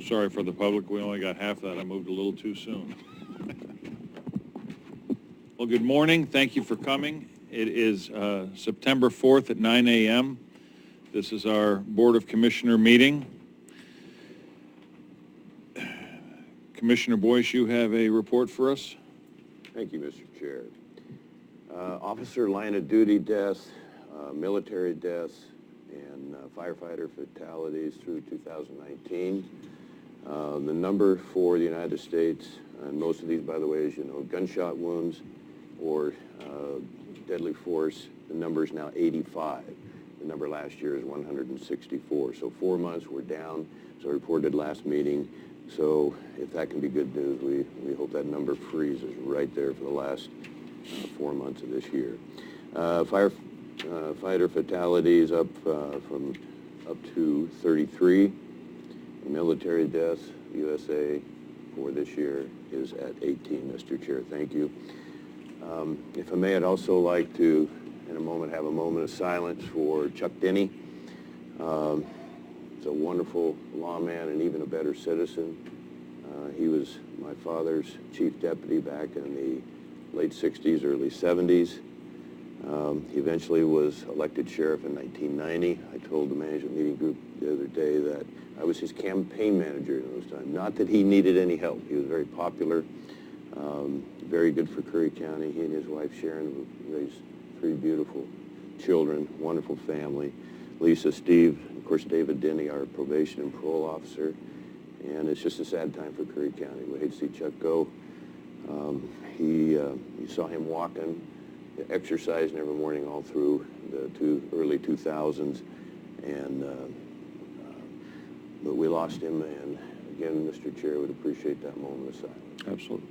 Sorry for the public, we only got half that. I moved a little too soon. Well, good morning. Thank you for coming. It is September 4th at 9 a.m. This is our Board of Commissioner meeting. Commissioner Boyce, you have a report for us? Thank you, Mr. Chair. Officer line of duty deaths, military deaths, and firefighter fatalities through 2019. The number for the United States, and most of these, by the way, as you know, gunshot wounds or deadly force, the number is now 85. The number last year is 164. So 4 months we're down, so I reported last meeting. So if that can be good news, we hope that number freezes right there for the last 4 months of this year. Firefighter fatalities up to 33. Military deaths, USA, for this year is at 18, Mr. Chair. Thank you. If I may, I'd also like to, in a moment, have a moment of silence for Chuck Denny. He's a wonderful lawman and even a better citizen. He was my father's chief deputy back in the late 60s, early 70s. He eventually was elected sheriff in 1990. I told the management meeting group the other day that I was his campaign manager in those times. Not that he needed any help. He was very popular, very good for Curry County. He and his wife Sharon raised 3 beautiful children, wonderful family. Lisa, Steve, of course David Denny, our probation and parole officer. And it's just a sad time for Curry County. We hate to see Chuck go. You saw him walking, exercising every morning all through the early 2000s. And but we lost him, and again, Mr. Chair, would appreciate that moment of silence. Absolutely.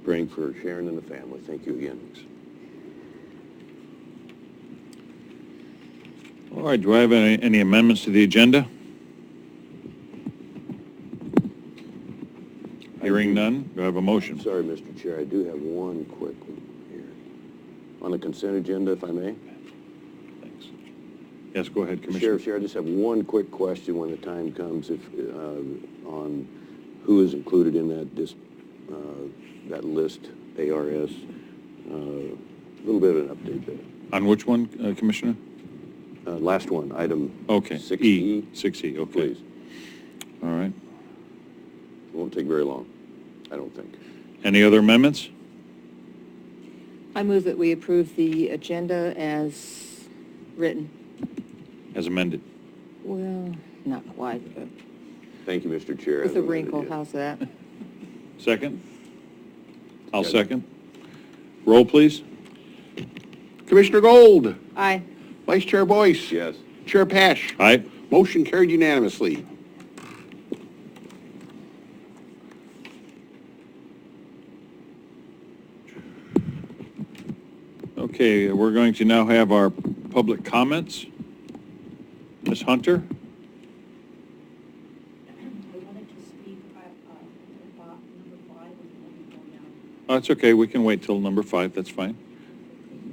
Praying for Sharon and the family. Thank you again. All right, do I have any amendments to the agenda? Hearing none, do I have a motion? Sorry, Mr. Chair, I do have one quick one here. On the consent agenda, if I may. Thanks. Yes, go ahead, Commissioner. Sheriff, I just have one quick question when the time comes on who is included in that list, ARS. A little bit of an update there. On which one, Commissioner? Last one, item Okay. 6E. 6E, okay. Please. All right. It won't take very long, I don't think. Any other amendments? I move that we approve the agenda as written. As amended. Well, not quite, but Thank you, Mr. Chair. with a I've amended wrinkle, it. how's that? Second? I'll Yes. second. Roll, please. Commissioner Gold, Aye. Vice Chair Boyce. Yes. Chair Pash. Aye. Motion carried unanimously. Okay, we're going to now have our public comments. Ms. Hunter? I wanted to speak about number 5 and then go down. Oh, it's okay, we can wait till number 5, that's fine.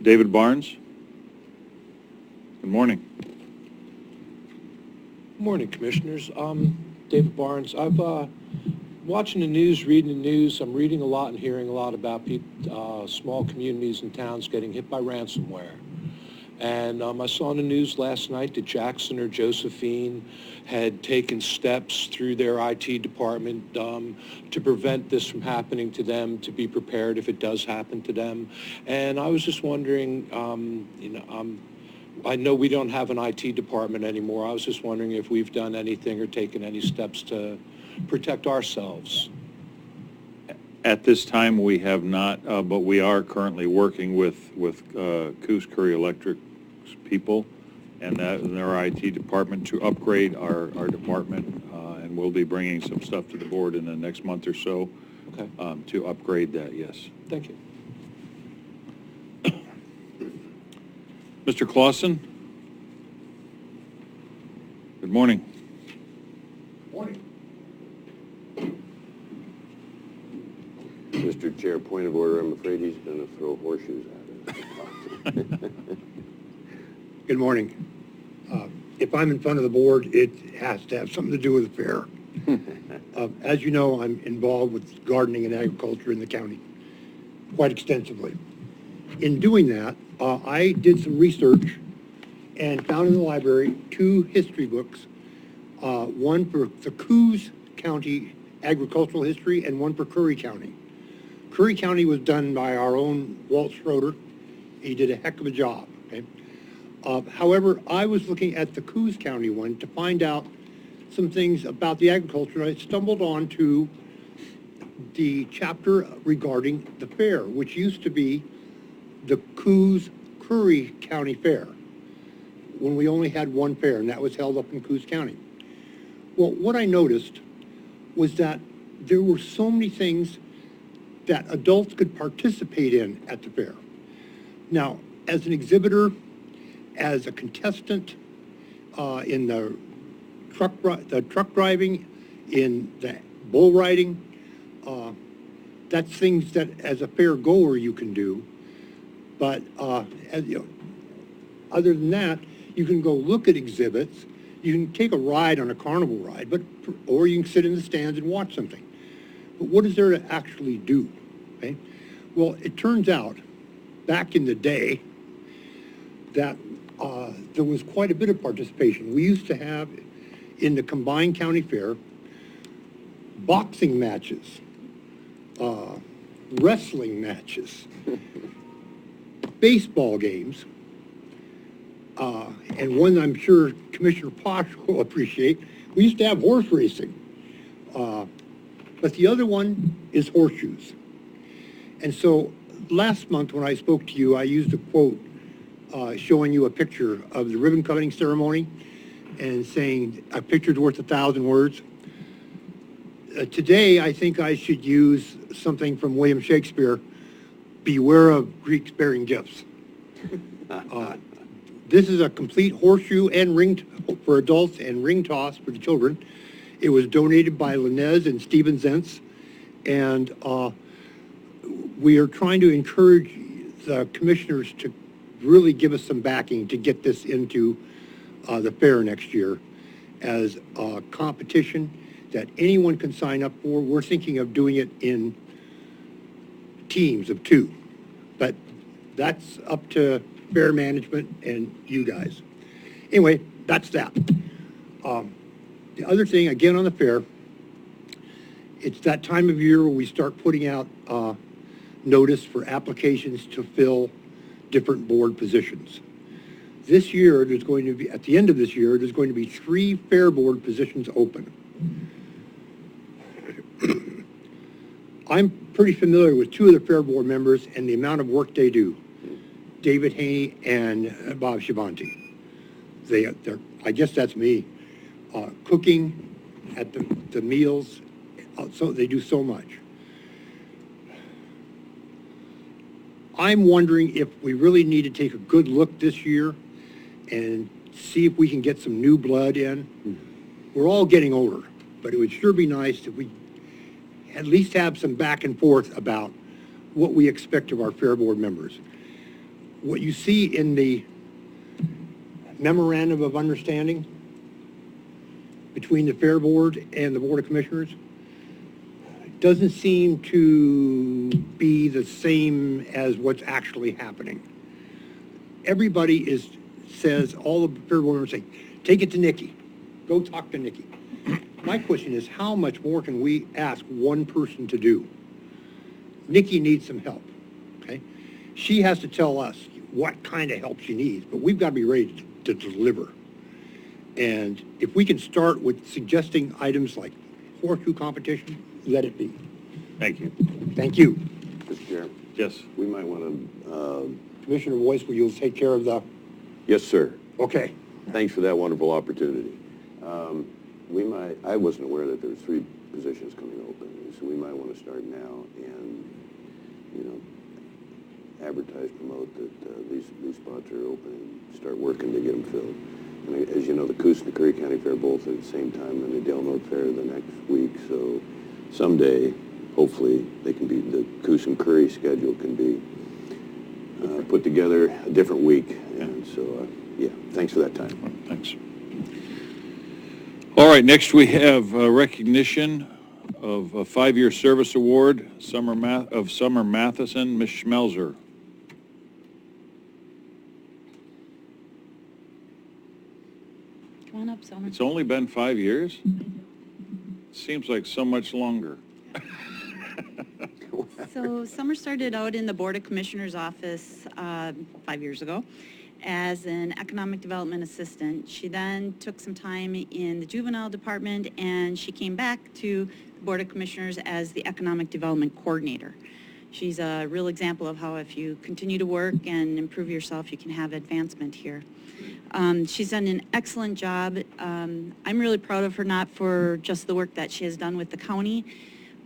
David Barnes? Good morning. Good morning, Commissioners. David Barnes. I've watching the news, reading the news. I'm reading a lot and hearing a lot about small communities and towns getting hit by ransomware. And I saw in the news last night that Jackson or Josephine had taken steps through their IT department to prevent this from happening to them, to be prepared if it does happen to them. And I was just wondering, I know we don't have an IT department anymore. I was just wondering if we've done anything or taken any steps to protect ourselves. At this time, we have not, but we are currently working with Coos Curry Electric's people and their IT department to upgrade our department, and we'll be bringing some stuff to the board in the next month or so. Okay. To upgrade that, yes. Thank you. Mr. Clausen? Good morning. Morning. Chair, point of order, I'm afraid he's going to throw horseshoes at us. Good morning. If I'm in front of the board, it has to have something to do with the fair. As you know, I'm involved with gardening and agriculture in the county quite extensively. In doing that, I did some research and found in the library 2 history books, one for the Coos County agricultural history and one for Curry County. Curry County was done by our own Walt Schroeder. He did a heck of a job. Okay? However, I was looking at the Coos County one to find out some things about the agriculture. I stumbled onto the chapter regarding the fair, which used to be the Coos Curry County Fair, when we only had one fair, and that was held up in Coos County. Well, what I noticed was that there were so many things that adults could participate in at the fair. Now, as an exhibitor, as a contestant in the truck driving, in the bull riding, that's things that as a fair goer you can do. But as, you know, other than that, you can go look at exhibits. You can take a ride on a carnival ride, or you can sit in the stands and watch something. But what is there to actually do? Okay? Well, it turns out, back in the day, that there was quite a bit of participation. We used to have, in the combined county fair, boxing matches, wrestling matches, baseball games, and one I'm sure Commissioner Posh will appreciate, we used to have horse racing. But the other one is horseshoes. And so last month when I spoke to you, I used a quote showing you a picture of the ribbon cutting ceremony and saying a picture's worth 1,000 words. Today, I think I should use something from William Shakespeare, beware of Greeks bearing gifts. This is a complete horseshoe and ring for adults and ring toss for the children. It was donated by Linez and Stephen Zentz, and we are trying to encourage the commissioners to really give us some backing to get this into the fair next year as a competition that anyone can sign up for. We're thinking of doing it in teams of 2, but that's up to fair management and you guys. Anyway, that's that. The other thing, again on the fair, it's that time of year where we start putting out notice for applications to fill different board positions. This year, there's going to be, at the end of this year, there's going to be 3 fair board positions open. I'm pretty familiar with 2 of the fair board members and the amount of work they do. David Haney and Bob Shabanti. They're, I guess that's me. Cooking at the meals, so they do so much. I'm wondering if we really need to take a good look this year and see if we can get some new blood in. We're all getting older, but it would sure be nice if we at least have some back and forth about what we expect of our fair board members. What you see in the memorandum of understanding between the fair board and the Board of Commissioners doesn't seem to be the same as what's actually happening. Everybody says, all the fair board members say, take it to Nikki. Go talk to Nikki. My question is, how much more can we ask one person to do? Nikki needs some help, okay? She has to tell us what kind of help she needs, but we've got to be ready to deliver. And if we can start with suggesting items like horseshoe competition, let it be. Thank you. Thank you. Mr. Chair, Yes. we might want to, Commissioner Boyce, will you take care of the, yes, sir. okay. Thanks for that wonderful opportunity. I wasn't aware that there were 3 positions coming open, so we might want to start now and, you know, advertise, promote that these spots are open and start working to get them filled. And as you know, the Coos and the Curry County Fair both at the same time, and the Del Norte Fair the next week, so someday, hopefully they can be, the Coos and Curry schedule can be put together a different week. And so, yeah, thanks for that time. Thanks. All right, next we have recognition of a 5-year service award, Summer Matheson, Ms. Schmelzer. Come on up, Summer. It's only been 5 years? Seems like so much longer. So Summer started out in the Board of Commissioners office 5 years ago as an economic development assistant. She then took some time in the juvenile department, and she came back to the Board of Commissioners as the economic development coordinator. She's a real example of how if you continue to work and improve yourself, you can have advancement here. She's done an excellent job. I'm really proud of her, not for just the work that she has done with the county,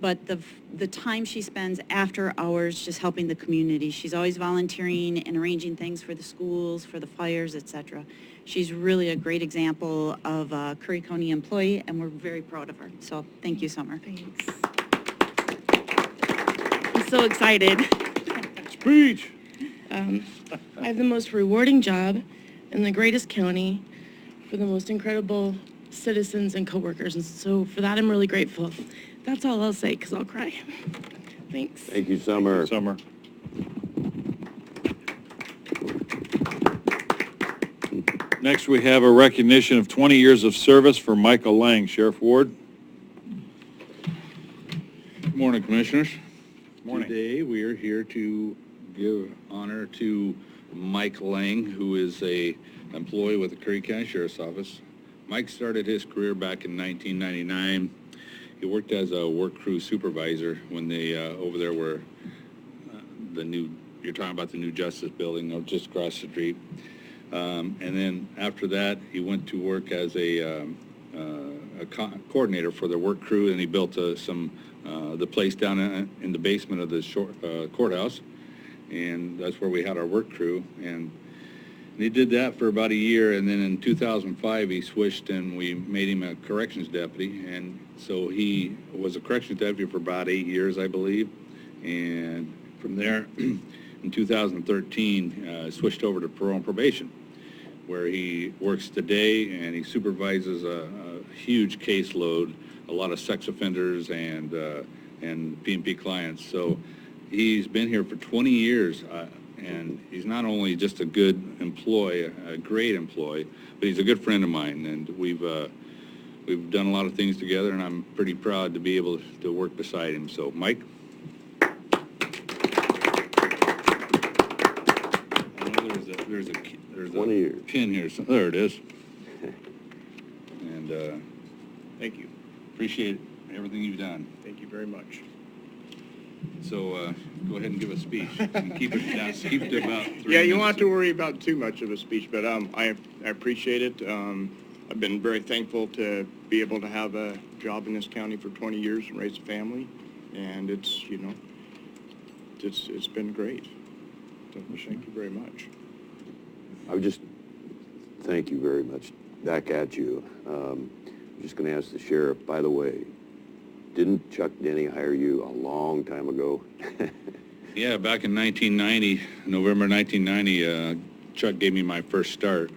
but the time she spends after hours just helping the community. She's always volunteering and arranging things for the schools, for the fires, etc. She's really a great example of a Curry County employee, and we're very proud of her. So thank you, Summer. Thanks. I'm so excited. Speech! I have the most rewarding job in the greatest county for the most incredible citizens and coworkers, and so for that I'm really grateful. That's all I'll say, because I'll cry. Thanks. Thank you, Summer. Summer. Next, we have a recognition of 20 years of service for Michael Lang. Sheriff Ward. Good morning, Commissioners. Morning. Today, we are here to give honor to Mike Lang, who is a employee with the Curry County Sheriff's Office. Mike started his career back in 1999. He worked as a work crew supervisor when they, over there were the new, you're talking about the new Justice Building, just across the street. And then after that, he went to work as a coordinator for their work crew, and he built the place down in the basement of the courthouse, and that's where we had our work crew. And he did that for about a year, and then in 2005 he switched and we made him a corrections deputy, and so he was a corrections deputy for about 8 years, I believe, and from there in 2013 switched over to parole and probation, where he works today, and he supervises a huge caseload, a lot of sex offenders and P&P clients. So he's been here for 20 years, and he's not only just a good employee, a great employee, but he's a good friend of mine, and we've done a lot of things together, and I'm pretty proud to be able to work beside him. So, Mike? I know there's a 20 years. pin here. So, there it is. And Thank you. appreciate everything you've done. Thank you very much. So go ahead and give a speech. And keep it down. Keep it to about 3 Yeah, you minutes. won't have to worry about too much of a speech, but I appreciate it. I've been very thankful to be able to have a job in this county for 20 years and raise a family, and it's been great. So thank you very much. I would just thank you very much. Back at you. I'm just going to ask the sheriff, by the way, didn't Chuck Denny hire you a long time ago? Yeah, back in 1990, November 1990, Chuck gave me my first start.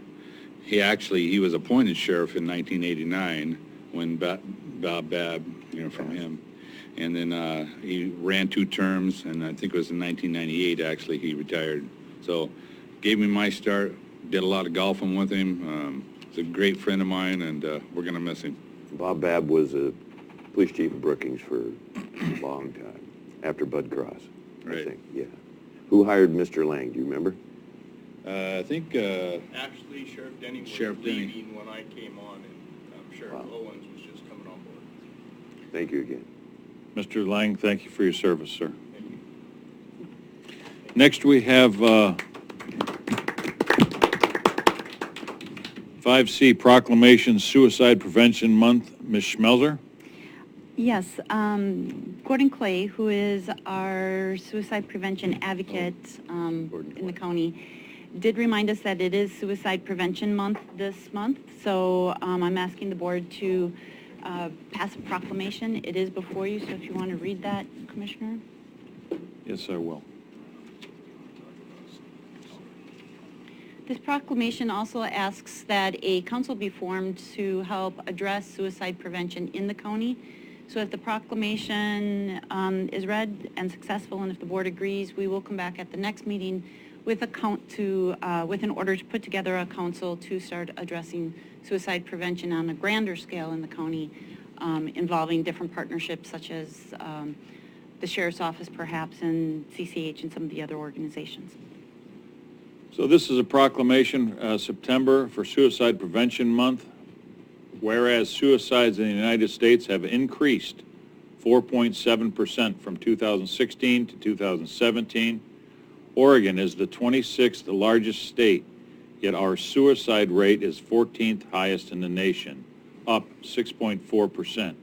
He was appointed sheriff in 1989 when Bob Babb, from him. And then he ran 2 terms, and I think it was in 1998, actually, he retired. So gave me my start, did a lot of golfing with him. He's a great friend of mine, and we're going to miss him. Bob Babb was a police chief of Brookings for a long time, after Bud Cross, Right. I think, yeah. Who hired Mr. Lang, do you remember? I think Actually, Sheriff Denny was Sheriff Denny. leaving when I came on, and Sheriff Wow. Owens was just coming on board. Thank you again. Mr. Lang, thank you for your service, sir. Next, we have 5C Proclamation Suicide Prevention Month. Ms. Schmelzer? Yes, Gordon Clay, who is our suicide prevention advocate in the county, did remind us that it is Suicide Prevention Month this month, so I'm asking the board to pass a proclamation. It is before you, so if you want to read that, Commissioner. Yes, I will. This proclamation also asks that a council be formed to help address suicide prevention in the county. So if the proclamation is read and successful, and if the board agrees, we will come back at the next meeting with with an order to put together a council to start addressing suicide prevention on a grander scale in the county, involving different partnerships such as the Sheriff's Office perhaps, and CCH and some of the other organizations. So this is a proclamation, September for Suicide Prevention Month. Whereas suicides in the United States have increased 4.7% from 2016 to 2017. Oregon is the 26th largest state, yet our suicide rate is 14th highest in the nation, up 6.4%.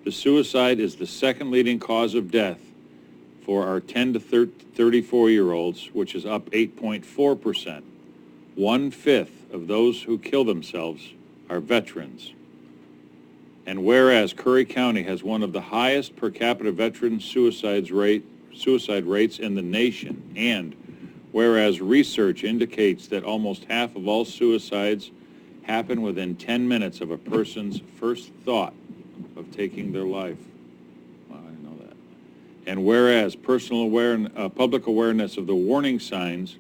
The suicide is the second leading cause of death for our 10 to 34-year-olds, which is up 8.4%. 1/5 of those who kill themselves are veterans. And whereas Curry County has one of the highest per capita veteran suicide rates in the nation, and whereas research indicates that almost half of all suicides happen within 10 minutes of a person's first thought of taking their life. Wow, I didn't know that. And whereas public awareness of the warning signs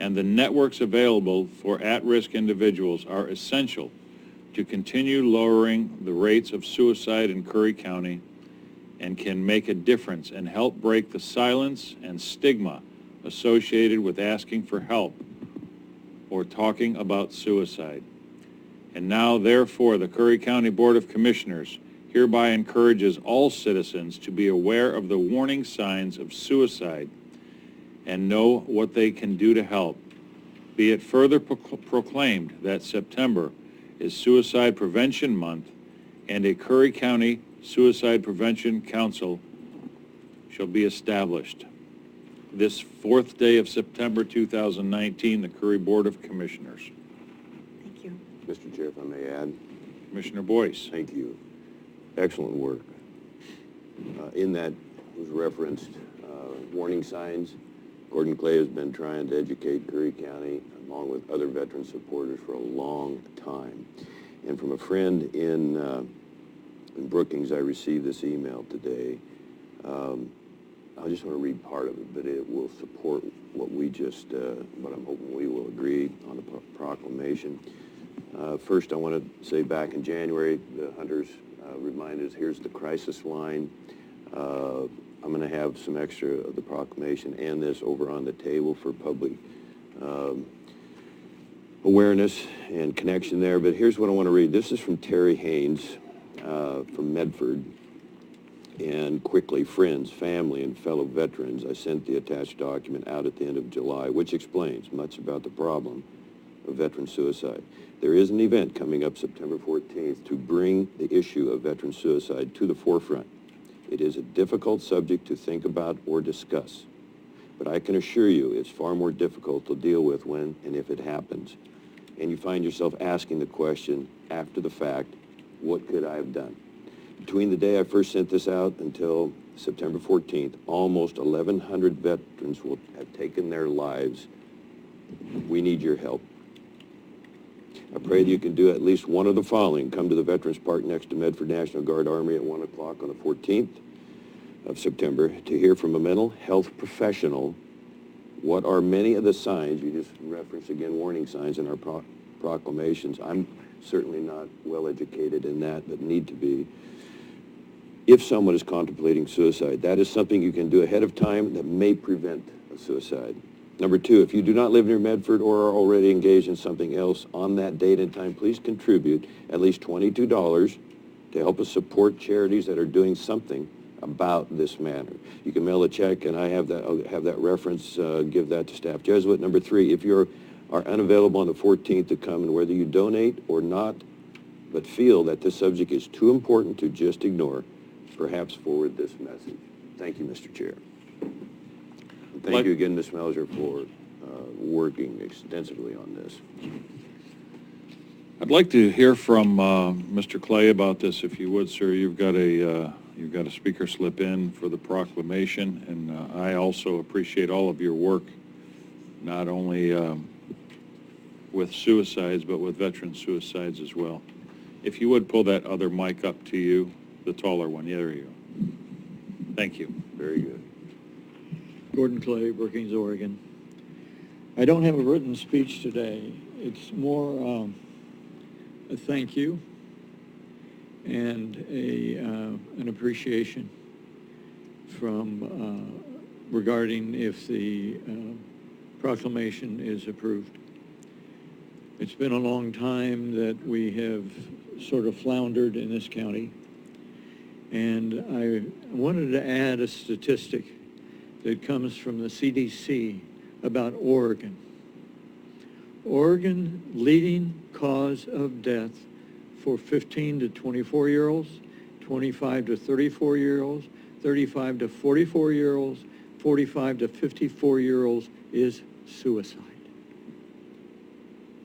and the networks available for at-risk individuals are essential to continue lowering the rates of suicide in Curry County, and can make a difference and help break the silence and stigma associated with asking for help or talking about suicide. And now, therefore, the Curry County Board of Commissioners hereby encourages all citizens to be aware of the warning signs of suicide and know what they can do to help. Be it further proclaimed that September is Suicide Prevention Month, and a Curry County Suicide Prevention Council shall be established. This 4th day of September 2019, the Curry Board of Commissioners. Thank you. Mr. Chair, if I may add. Commissioner Boyce. Thank you. Excellent work. In that was referenced warning signs. Gordon Clay has been trying to educate Curry County, along with other veteran supporters, for a long time. And from a friend in Brookings, I received this email today. I just want to read part of it, but it will support what what I'm hoping we will agree on the proclamation. First, I want to say back in January, the hunters reminded us, here's the crisis line. I'm going to have some extra of the proclamation and this over on the table for public awareness and connection there. But here's what I want to read. This is from Terry Haynes from Medford. And quickly, friends, family, and fellow veterans, I sent the attached document out at the end of July, which explains much about the problem of veteran suicide. There is an event coming up September 14th to bring the issue of veteran suicide to the forefront. It is a difficult subject to think about or discuss, but I can assure you it's far more difficult to deal with when and if it happens. And you find yourself asking the question after the fact, what could I have done? Between the day I first sent this out until September 14th, almost 1,100 veterans will have taken their lives. We need your help. I pray that you can do at least one of the following. Come to the Veterans Park next to Medford National Guard Armory at 1 o'clock on the 14th of September to hear from a mental health professional what are many of the signs. You just referenced again warning signs in our proclamations. I'm certainly not well educated in that, but need to be. If someone is contemplating suicide, that is something you can do ahead of time that may prevent a suicide. Number two, if you do not live near Medford or are already engaged in something else on that date and time, please contribute at least $22 to help us support charities that are doing something about this matter. You can mail a check, and I'll have that reference, give that to Staff Jesuit. Number three, if you are unavailable on the 14th to come, and whether you donate or not, but feel that this subject is too important to just ignore, perhaps forward this message. Thank you, Mr. Chair. And thank you again, Ms. Melzer, for working extensively on this. I'd like to hear from Mr. Clay about this, if you would, sir. You've got a speaker slip in for the proclamation, and I also appreciate all of your work, not only with suicides, but with veteran suicides as well. If you would pull that other mic up to you, the taller one. Yeah, there you go. Thank you. Very good. Gordon Clay, Brookings, Oregon. I don't have a written speech today. It's more a thank you and an appreciation from regarding if the proclamation is approved. It's been a long time that we have sort of floundered in this county, and I wanted to add a statistic that comes from the CDC about Oregon. Oregon leading cause of death for 15 to 24-year-olds, 25 to 34-year-olds, 35 to 44-year-olds, 45 to 54-year-olds is suicide.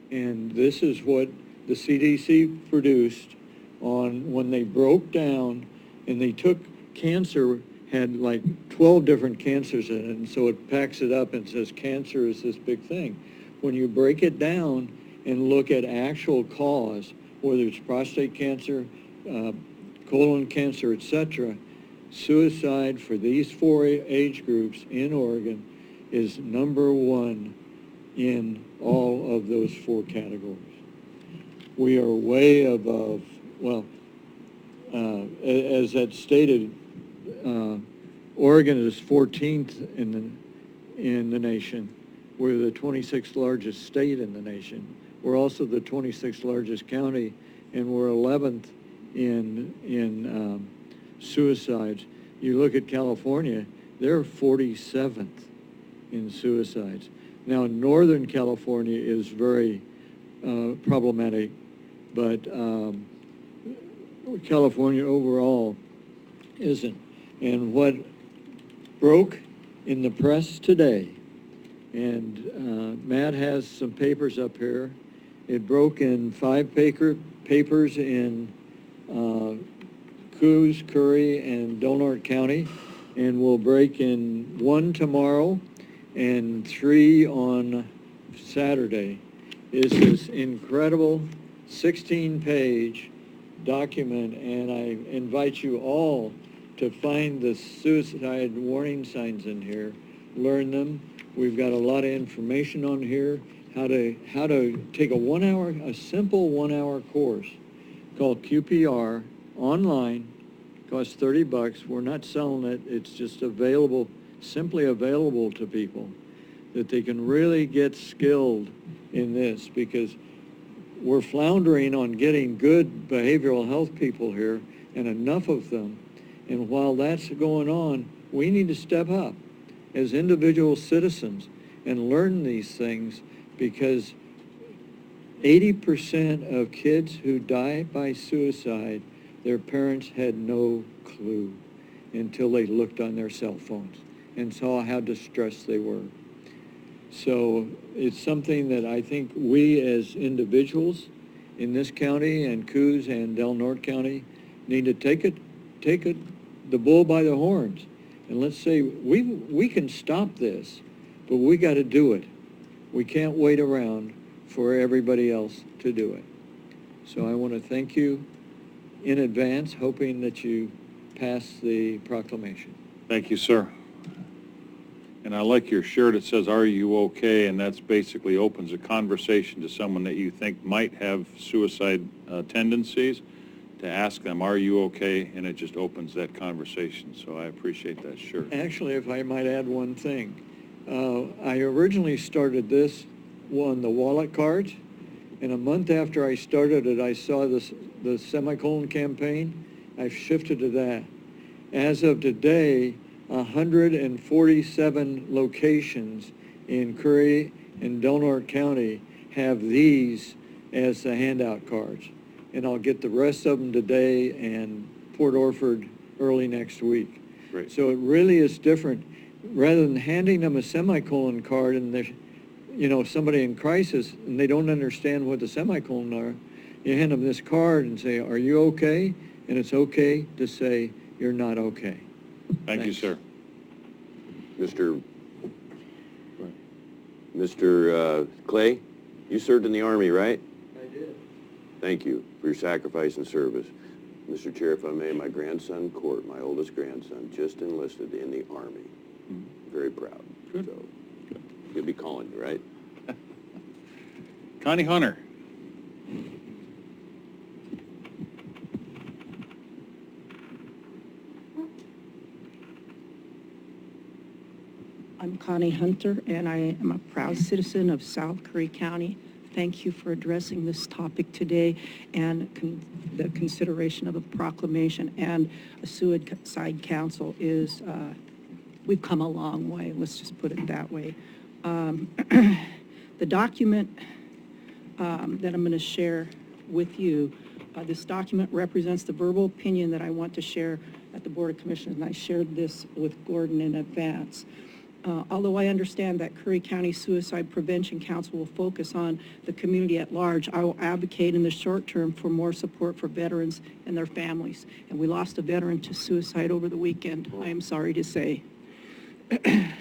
And this is what the CDC produced on when they broke down and they took cancer, had like 12 different cancers in it, and so it packs it up and says cancer is this big thing. When you break it down and look at actual cause, whether it's prostate cancer, colon cancer, etc., suicide for these 4 age groups in Oregon is number 1 in all of those 4 categories. We are way above, well, as that stated, Oregon is 14th in the nation. We're the 26th largest state in the nation. We're also the 26th largest county, and we're 11th in suicides. You look at California, they're 47th in suicides. Now, Northern California is very problematic, but California overall isn't. And what broke in the press today, and Matt has some papers up here, it broke in 5 papers in Coos, Curry, and Del County, and will break in 1 tomorrow and 3 on Saturday. Is this incredible 16-page document, and I invite you all to find the suicide warning signs in here, learn them. We've got a lot of information on here, how to take a simple 1-hour course called QPR online. Costs $30. We're not selling it. It's just available, simply available to people, that they can really get skilled in this, because we're floundering on getting good behavioral health people here, and enough of them. And while that's going on, we need to step up as individual citizens and learn these things, because 80% of kids who die by suicide, their parents had no clue until they looked on their cell phones and saw how distressed they were. So it's something that I think we as individuals in this county and Coos and Del Norte County need to take the bull by the horns, and let's say we can stop this, but we got to do it. We can't wait around for everybody else to do it. So I want to thank you in advance, hoping that you pass the proclamation. Thank you, sir. And I like your shirt. It says, "Are you okay?" And that's basically opens a conversation to someone that you think might have suicide tendencies, to ask them, "Are you okay?" And it just opens that conversation. So I appreciate that shirt. Actually, if I might add one thing, I originally started this on the wallet cards, and a month after I started it, I saw the semicolon campaign. I've shifted to that. As of today, 147 locations in Curry and Del Norte County have these as the handout cards. And I'll get the rest of them today and Port Orford early next week. Great. So it really is different. Rather than handing them a semicolon card and they're, somebody in crisis and they don't understand what the semicolon are, You hand them this card and say, are you okay? And it's okay to say you're not okay. Thank you, Thanks. sir. Mr. Clay, you served in the Army, right? I did. Thank you for your sacrifice and service. Mr. Chair, if I may, my grandson, Court, my oldest grandson, just enlisted in the Army. Very proud. Good. So, he'll be calling you, right? Connie Hunter. I'm Connie Hunter, and I am a proud citizen of South Curry County. Thank you for addressing this topic today and the consideration of a proclamation and a suicide council is, we've come a long way, let's just put it that way. The document that I'm going to share with you, this document represents the verbal opinion that I want to share at the Board of Commissioners, and I shared this with Gordon in advance. Although I understand that Curry County Suicide Prevention Council will focus on the community at large, I will advocate in the short term for more support for veterans and their families. And we lost a veteran to suicide over the weekend, I am sorry to say. And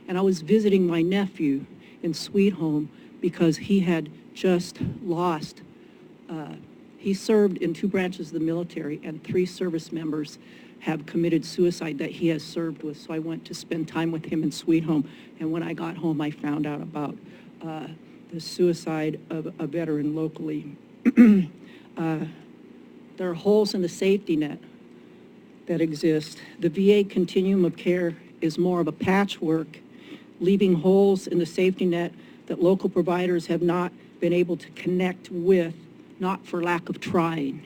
I was visiting my nephew in Sweet Home because he had just lost, he served in 2 branches of the military, and 3 service members have committed suicide that he has served with. So I went to spend time with him in Sweet Home. And when I got home, I found out about the suicide of a veteran locally. There are holes in the safety net that exist. The VA continuum of care is more of a patchwork, leaving holes in the safety net that local providers have not been able to connect with, not for lack of trying.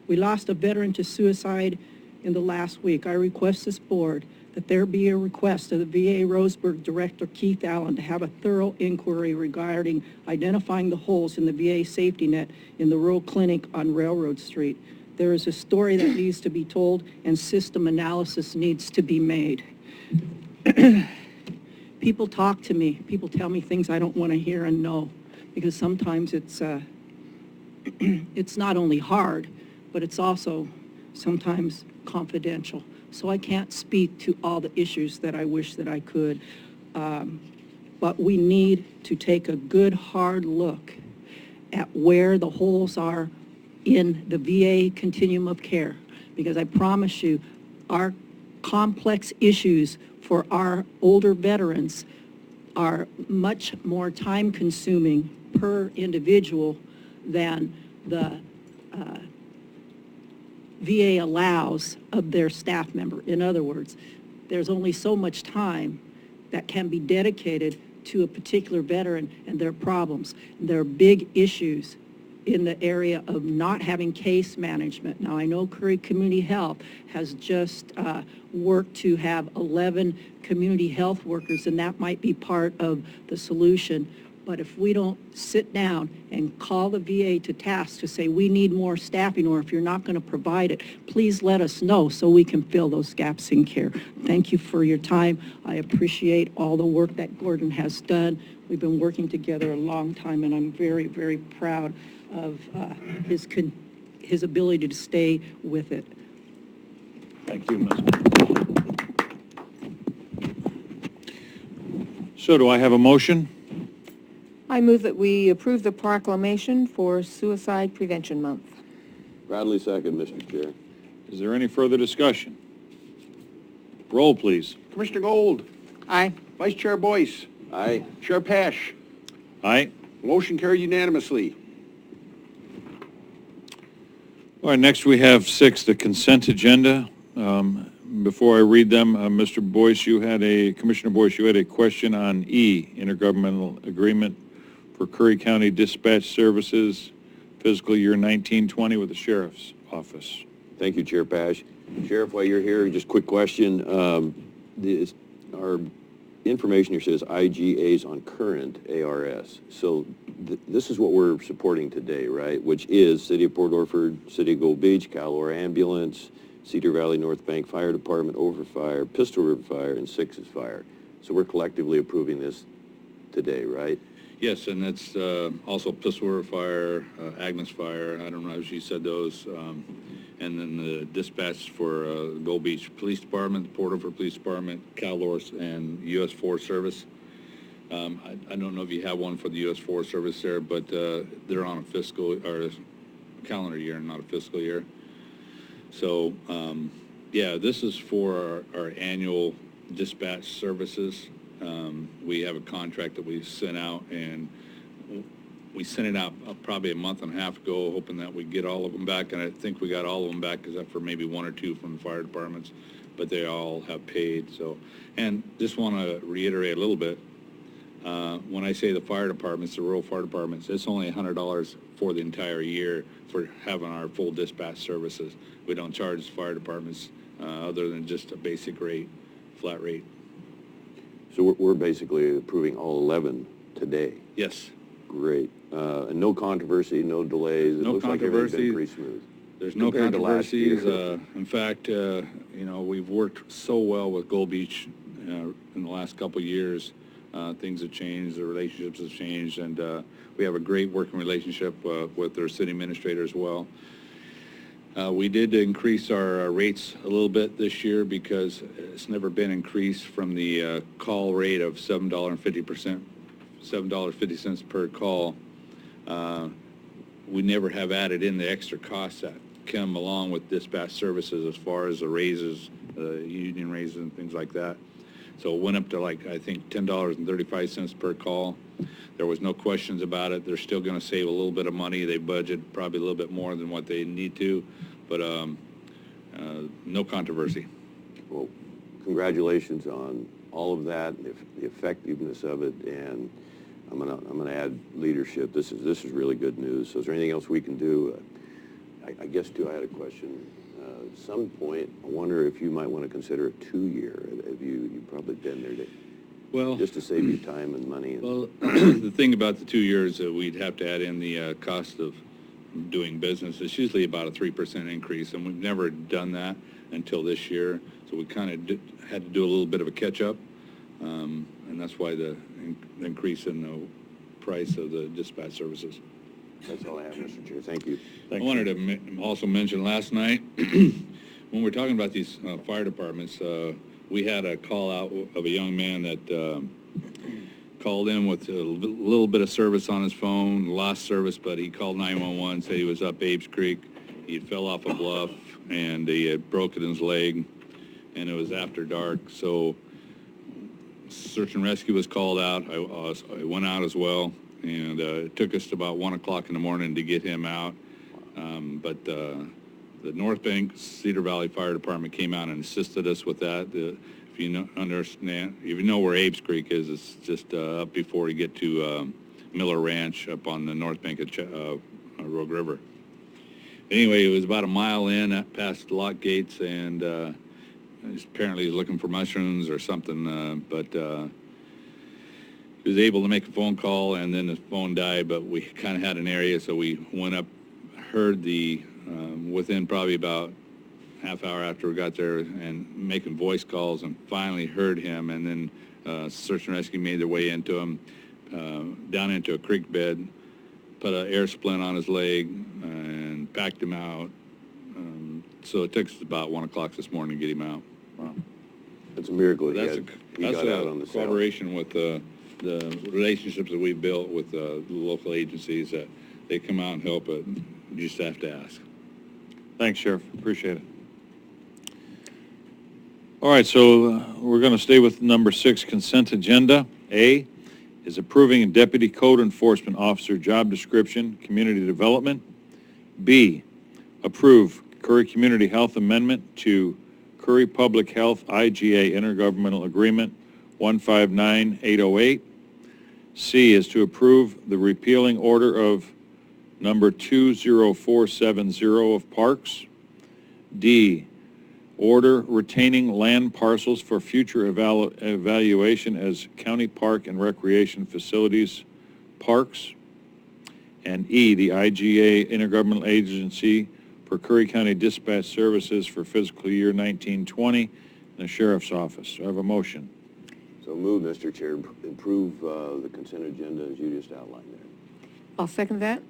We lost a veteran to suicide in the last week. I request this board that there be a request of the VA Roseburg Director Keith Allen to have a thorough inquiry regarding identifying the holes in the VA safety net in the rural clinic on Railroad Street. There is a story that needs to be told and system analysis needs to be made. People talk to me. People tell me things I don't want to hear and know, because sometimes it's not only hard, but it's also sometimes confidential. So I can't speak to all the issues that I wish that I could. But we need to take a good hard look at where the holes are in the VA continuum of care, because I promise you, our complex issues for our older veterans are much more time-consuming per individual than the VA allows of their staff member. In other words, there's only so much time that can be dedicated to a particular veteran and their problems. And there are big issues in the area of not having case management. Now, I know Curry Community Health has just worked to have 11 community health workers, and that might be part of the solution. But if we don't sit down and call the VA to task to say we need more staffing, or if you're not going to provide it, please let us know so we can fill those gaps in care. Thank you for your time. I appreciate all the work that Gordon has done. We've been working together a long time, and I'm very, very proud of his ability to stay with it. Thank you, Ms. So do I have a motion? I move that we approve the proclamation for Suicide Prevention Month. Bradley, second, Mr. Chair. Is there any further discussion? Roll, please. Commissioner Gold, Aye. Vice Chair Boyce, Aye. Chair Pash, Aye. motion carried unanimously. All right, next we have 6, the consent agenda. Before I read them, Mr. Boyce, Commissioner Boyce, you had a question on E, intergovernmental agreement for Curry County Dispatch Services, fiscal year 1920 with the Sheriff's Office. Thank you, Chair Pash. Sheriff, while you're here, just quick question. Our information here says IGAs on current ARS. So this is what we're supporting today, right? Which is City of Port Orford, City of Gold Beach, Calor Ambulance, Cedar Valley North Bank Fire Department, Overfire, Pistol River Fire, and Sixes Fire. So we're collectively approving this today, right? Yes, and it's also Pisswar Fire, Agnes Fire, I don't know if she said those, and then the dispatch for Gold Beach Police Department, Port Orford Police Department, CalOrs, and U.S. Forest Service. I don't know if you have one for the U.S. Forest Service there, but they're on a fiscal, or calendar year, not a fiscal year. So, yeah, this is for our annual dispatch services. We have a contract that we sent out, and we sent it out probably a month and a half ago, hoping that we'd get all of them back, and I think we got all of them back, except for maybe one or two from the fire departments, but they all have paid, so. And just want to reiterate a little bit, when I say the fire departments, the rural fire departments, it's only $100 for the entire year for having our full dispatch services. We don't charge the fire departments other than just a basic rate, flat rate. So we're basically approving all 11 today. Yes. Great. And no controversy, no delays. It No looks like everything's been controversies. pretty smooth. There's no Compared to last controversies. year. In fact, you know, we've worked so well with Gold Beach in the last couple of years. Things have changed, the relationships have changed, and we have a great working relationship with their city administrator as well. We did increase our rates a little bit this year because it's never been increased from the call rate of $7.50 per call. We never have added in the extra costs that come along with dispatch services as far as the raises, union raises and things like that. So it went up to, like, I think $10.35 per call. There was no questions about it. They're still going to save a little bit of money. They budget probably a little bit more than what they need to, but no controversy. Well, congratulations on all of that, the effectiveness of it, and I'm gonna add leadership. This is really good news. So is there anything else we can do? I guess, too, I had a question. At some point, I wonder if you might want to consider a 2-year. Have you've probably been there Well, just to save you time and money. well, the thing about the 2 years, we'd have to add in the cost of doing business. It's usually about a 3% increase, and we've never done that until this year. So we kind of had to do a little bit of a catch-up, and that's why the increase in the price of the dispatch services. That's all I have, Mr. Chair. Thank you. I wanted to also mention last night, when we're talking about these fire departments, we had a call out of a young man that called in with a little bit of service on his phone, lost service, but he called 911, said he was up Abe's Creek. He fell off a bluff, and he had broken his leg, and it was after dark. So search and rescue was called out. I went out as well, and it took us to about 1 o'clock in the morning to get him out. But the North Bank Cedar Valley Fire Department came out and assisted us with that. If you understand, if you know where Abe's Creek is, it's just up before you get to Miller Ranch up on the North Bank of Rogue River. Anyway, it was about a mile in past the lock gates, and he's apparently looking for mushrooms or something, but he was able to make a phone call, and then his phone died, but we kind of had an area, so we went up, heard the, within probably about half hour after we got there, and making voice calls, and finally heard him, and then search and rescue made their way into him, down into a creek bed, put an air splint on his leg, and packed him out. So it took us about 1 o'clock this morning to get him out. Wow. It's a miracle he That's got out on the south. cooperation with the relationships that we've built with the local agencies, that they come out and help it. You just have to ask. Thanks, Sheriff. Appreciate it. All right, so we're going to stay with number 6, consent agenda. A is approving a deputy code enforcement officer job description, community development. B, approve Curry Community Health Amendment to Curry Public Health IGA Intergovernmental Agreement 159808. C is to approve the repealing order of number 20470 of Parks. D, order retaining land parcels for future evaluation as county park and recreation facilities parks. And E, the IGA Intergovernmental Agency for Curry County Dispatch Services for fiscal year 1920 in the Sheriff's Office. Do I have a motion? So So move, Mr. Chair, improve the consent agenda as you just outlined there. I'll second that.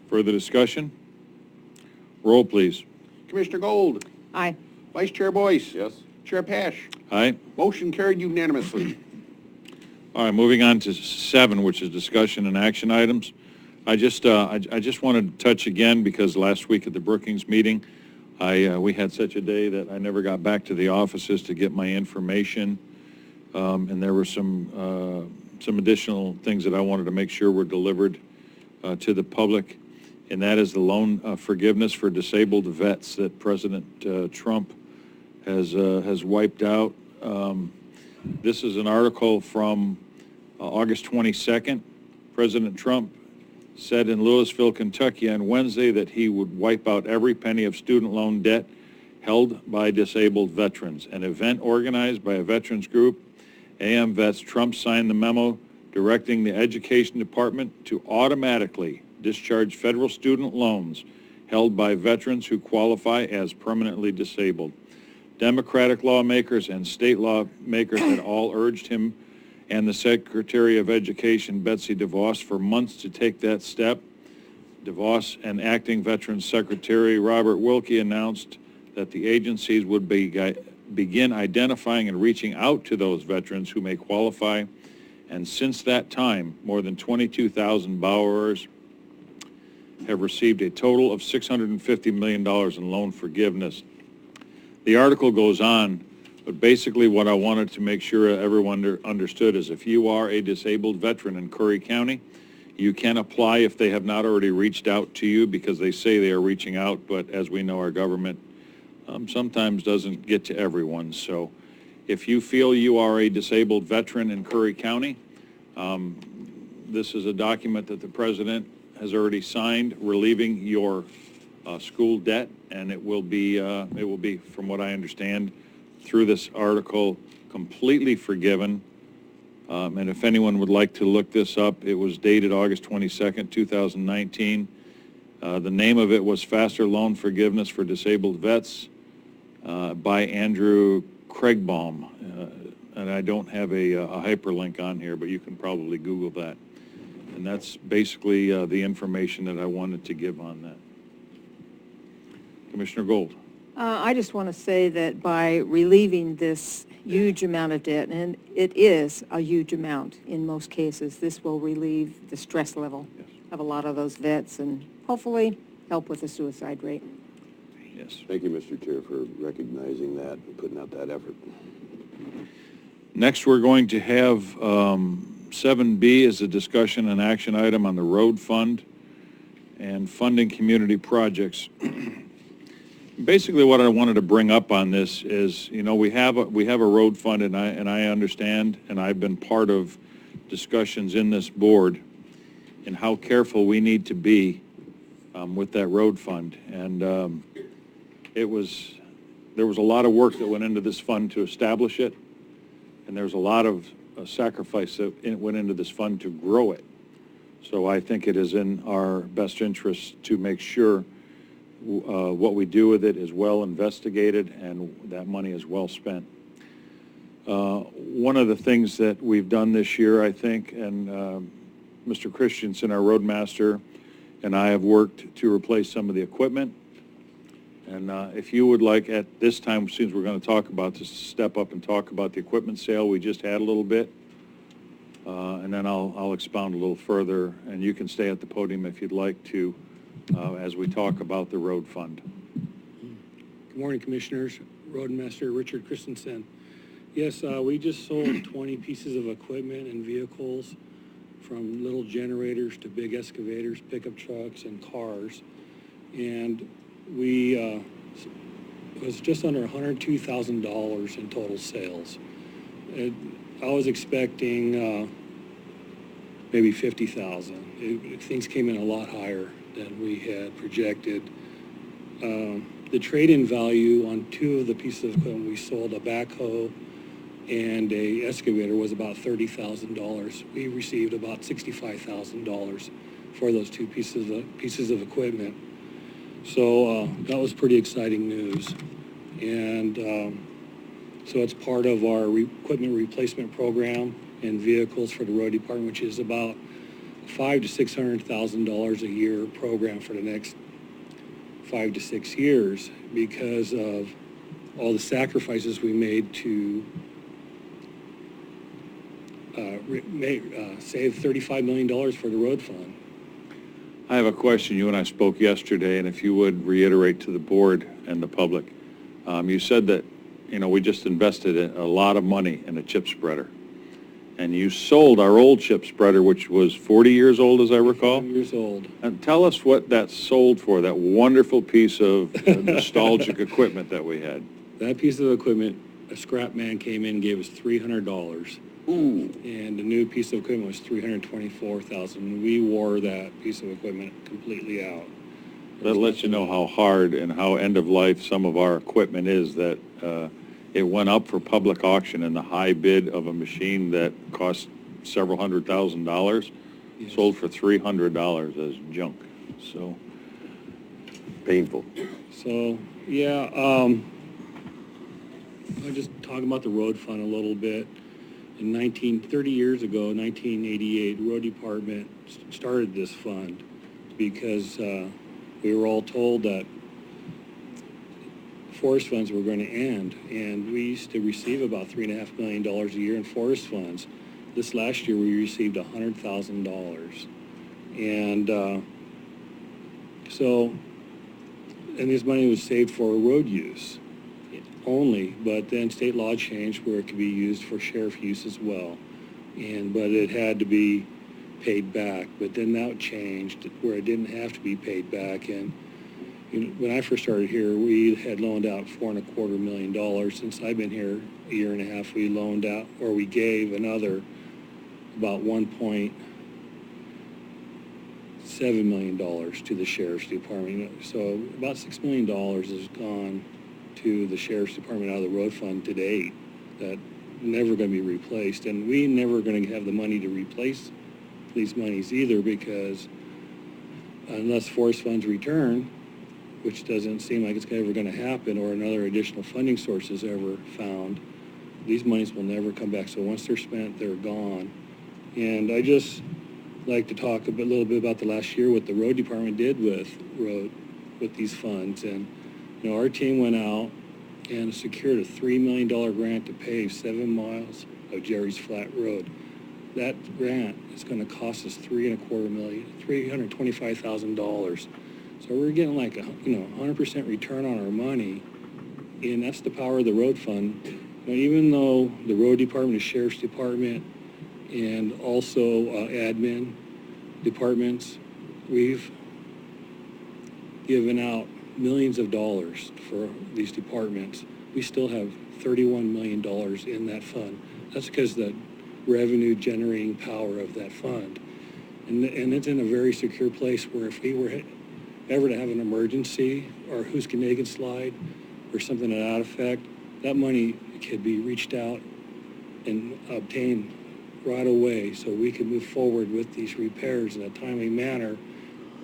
Further discussion? Roll, please. Commissioner Gold, Aye. Vice Chair Boyce. Yes? Chair Pash. Aye. Motion carried unanimously. All right, moving on to 7, which is discussion and action items. I just wanted to touch again, because last week at the Brookings meeting, we had such a day that I never got back to the offices to get my information, and there were some additional things that I wanted to make sure were delivered to the public, and that is the loan forgiveness for disabled vets that President Trump has wiped out. This is an article from August 22nd. President Trump said in Louisville, Kentucky on Wednesday that he would wipe out every penny of student loan debt held by disabled veterans. An event organized by a veterans group, AM Vets, Trump signed the memo directing the Education Department to automatically discharge federal student loans held by veterans who qualify as permanently disabled. Democratic lawmakers and state lawmakers had all urged him and the Secretary of Education, Betsy DeVos, for months to take that step. DeVos and Acting Veterans Secretary Robert Wilkie announced that the agencies would begin identifying and reaching out to those veterans who may qualify. And since that time, more than 22,000 borrowers have received a total of $650 million in loan forgiveness. The article goes on, but basically what I wanted to make sure everyone understood is if you are a disabled veteran in Curry County, you can apply if they have not already reached out to you, because they say they are reaching out, but as we know, our government sometimes doesn't get to everyone. So if you feel you are a disabled veteran in Curry County, this is a document that the President has already signed relieving your school debt, and it will be, from what I understand, through this article, completely forgiven. And if anyone would like to look this up, it was dated August 22nd, 2019. The name of it was Faster Loan Forgiveness for Disabled Vets by Andrew Craigbaum. And I don't have a hyperlink on here, but you can probably Google that. And that's basically the information that I wanted to give on that. Commissioner Gold. I just want to say that by relieving this huge amount of debt, and it is a huge amount in most cases, this will relieve the stress level of a lot of those vets and hopefully help with the suicide rate. Yes. Thank you, Mr. Chair, for recognizing that and putting out that effort. Next, we're going to have 7B is a discussion and action item on the road fund and funding community projects. Basically, what I wanted to bring up on this is, you know, we have a road fund, and I understand, and I've been part of discussions in this board and how careful we need to be with that road fund. And there was a lot of work that went into this fund to establish it, and there's a lot of sacrifice that went into this fund to grow it. So I think it is in our best interest to make sure what we do with it is well investigated and that money is well spent. One of the things that we've done this year, I think, and Mr. Christensen, our roadmaster, and I have worked to replace some of the equipment. And if you would like at this time, since we're going to talk about this, step up and talk about the equipment sale we just had a little bit, and then I'll expound a little further, and you can stay at the podium if you'd like to as we talk about the road fund. Good morning, Commissioners. Roadmaster Richard Christensen. Yes, we just sold 20 pieces of equipment and vehicles, from little generators to big excavators, pickup trucks, and cars. And we, it was just under $102,000 in total sales. I was expecting maybe $50,000. Things came in a lot higher than we had projected. The trade-in value on 2 of the pieces of equipment we sold, a backhoe and a excavator, was about $30,000. We received about $65,000 for those 2 pieces of equipment. So that was pretty exciting news. And So it's part of our equipment replacement program and vehicles for the road department, which is about $500,000 to $600,000 a year program for the next 5 to 6 years because of all the sacrifices we made to save $35 million for the road fund. I have a question. You and I spoke yesterday, and if you would reiterate to the board and the public, you said that, we just invested a lot of money in a chip spreader. And you sold our old chip spreader, which was 40 years old, as I recall. 40 years old. And tell us what that sold for, that wonderful piece of nostalgic equipment that we had. That piece of equipment, a scrap man came in and gave us $300. Ooh. And the new piece of equipment was $324,000. We wore that piece of equipment completely out. That lets you know how hard and how end-of-life some of our equipment is, that it went up for public auction, and the high bid of a machine that cost several $100,000 Yes. sold for $300 as junk. So, Painful. So, yeah, I'll just talk about the road fund a little bit. 30 years ago, 1988, the road department started this fund because we were all told that forest funds were going to end, and we used to receive about $3.5 million a year in forest funds. This last year, we received $100,000. And and this money was saved for road use only, but then state law changed where it could be used for sheriff use as well. But it had to be paid back. But then that changed where it didn't have to be paid back. And when I first started here, we had loaned out $4.25 million. Since I've been here a year and a half, we loaned out, or we gave another about $1.7 million to the sheriff's department. So about $6 million has gone to the sheriff's department out of the road fund to date. That never going to be replaced, and we never going to have the money to replace these monies either, because unless forest funds return, which doesn't seem like it's ever going to happen, or another additional funding source is ever found, these monies will never come back. So once they're spent, they're gone. And I just like to talk little bit about the last year, what the road department did with these funds. And our team went out and secured a $3 million grant to pave 7 miles of Jerry's Flat Road. That grant is going to cost us $325,000. So we're getting like 100% return on our money, and that's the power of the road fund. Even though the road department, the sheriff's department, and also admin departments, we've given out millions of dollars for these departments. We still have $31 million in that fund. That's because of the revenue generating power of that fund. And it's in a very secure place where if we were ever to have an emergency or Huskanagin slide or something to that effect, that money could be reached out and obtained right away, so we can move forward with these repairs in a timely manner,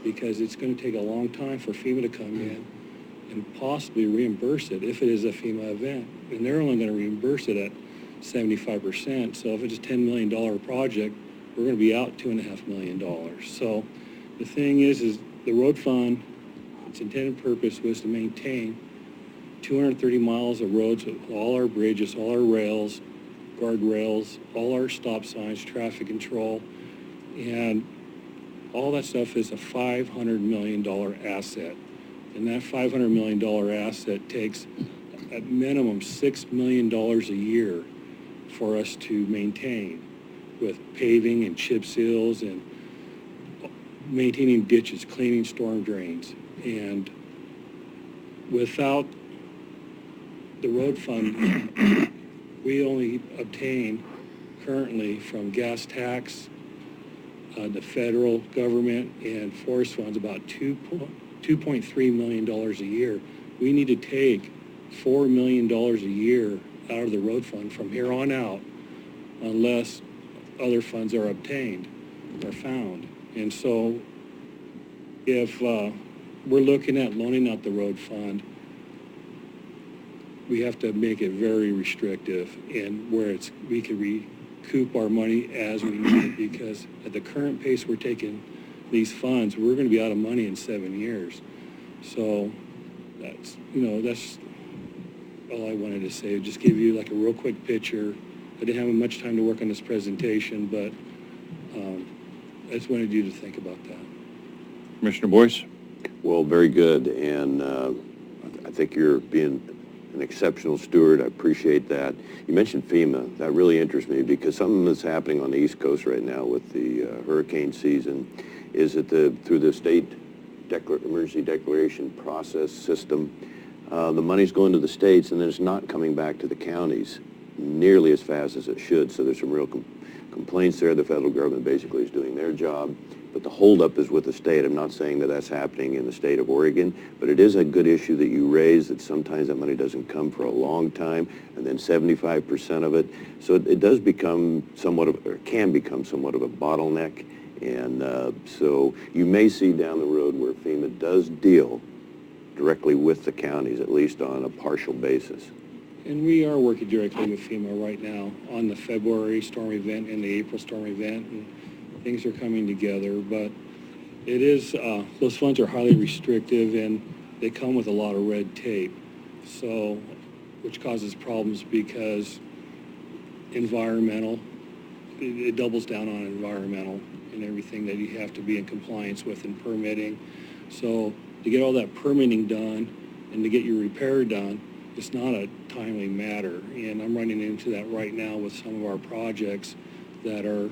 because it's going to take a long time for FEMA to come in and possibly reimburse it if it is a FEMA event. And they're only going to reimburse it at 75%. So if it's a $10 million project, we're going to be out $2.5 million. So the thing is the road fund, its intended purpose was to maintain 230 miles of roads with all our bridges, all our rails, guardrails, all our stop signs, traffic control, and all that stuff is a $500 million asset. And that $500 million asset takes at minimum $6 million a year for us to maintain, with paving and chip seals and maintaining ditches, cleaning storm drains. And without the road fund, we only obtain currently from gas tax, the federal government, and forest funds about $2.3 million a year. We need to take $4 million a year out of the road fund from here on out, unless other funds are obtained or found. And so if we're looking at loaning out the road fund, we have to make it very restrictive and where we can recoup our money as we need it, because at the current pace we're taking these funds, we're going to be out of money in 7 years. So that's all I wanted to say. Just give you like a real quick picture. I didn't have much time to work on this presentation, but I just wanted you to think about that. Commissioner Boyce? Well, very good, and I think you're being an exceptional steward. I appreciate that. You mentioned FEMA. That really interests me because something that's happening on the East Coast right now with the hurricane season is that through the state emergency declaration process system, the money's going to the states and then it's not coming back to the counties nearly as fast as it should. So there's some real complaints there. The federal government basically is doing their job, but the holdup is with the state. I'm not saying that that's happening in the state of Oregon, but it is a good issue that you raise, that sometimes that money doesn't come for a long time, and then 75% of it. So it does become can become somewhat of a bottleneck. And so you may see down the road where FEMA does deal directly with the counties, at least on a partial basis. And we are working directly with FEMA right now on the February storm event and the April storm event, and things are coming together. But it is, those funds are highly restrictive and they come with a lot of red tape, so, which causes problems because environmental, it doubles down on environmental and everything that you have to be in compliance with in permitting. So to get all that permitting done and to get your repair done, it's not a timely matter. And I'm running into that right now with some of our projects that are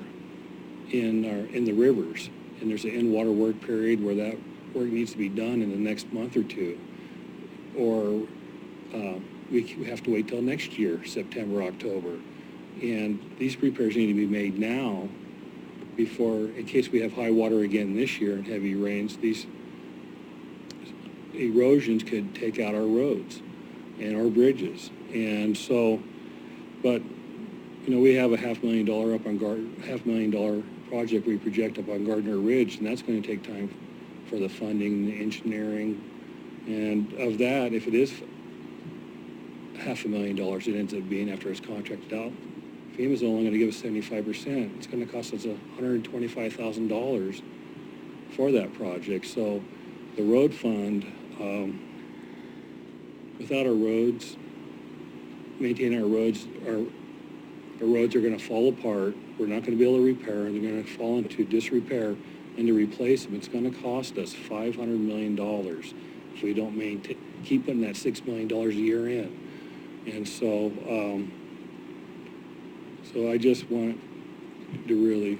in the rivers. And there's an in-water work period where that work needs to be done in the next month or two. Or we have to wait till next year, September, October. And these repairs need to be made now before, in case we have high water again this year and heavy rains, these erosions could take out our roads and our bridges. And so, but, you know, we have a $500,000 up on $500,000 project we project up on Gardner Ridge, and that's going to take time for the funding, the engineering. And of that, if it is $500,000 it ends up being after it's contracted out, FEMA's only going to give us 75%. It's going to cost us $125,000 for that project. So the road fund, without our roads, maintaining our roads are going to fall apart. We're not going to be able to repair them. They're going to fall into disrepair. And to replace them, it's going to cost us $500 million if we don't keep putting that $6 million a year in. And so, so I just want to really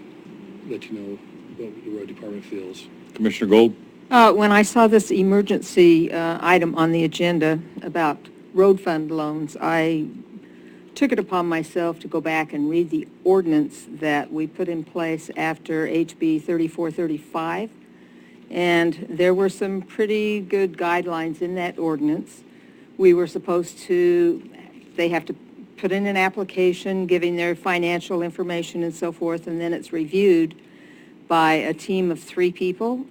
let you know what the road department feels. Commissioner Gold? When I saw this emergency item on the agenda about road fund loans, I took it upon myself to go back and read the ordinance that we put in place after HB 3435. And there were some pretty good guidelines in that ordinance. We were supposed to, they have to put in an application giving their financial information and so forth, and then it's reviewed by a team of 3 people,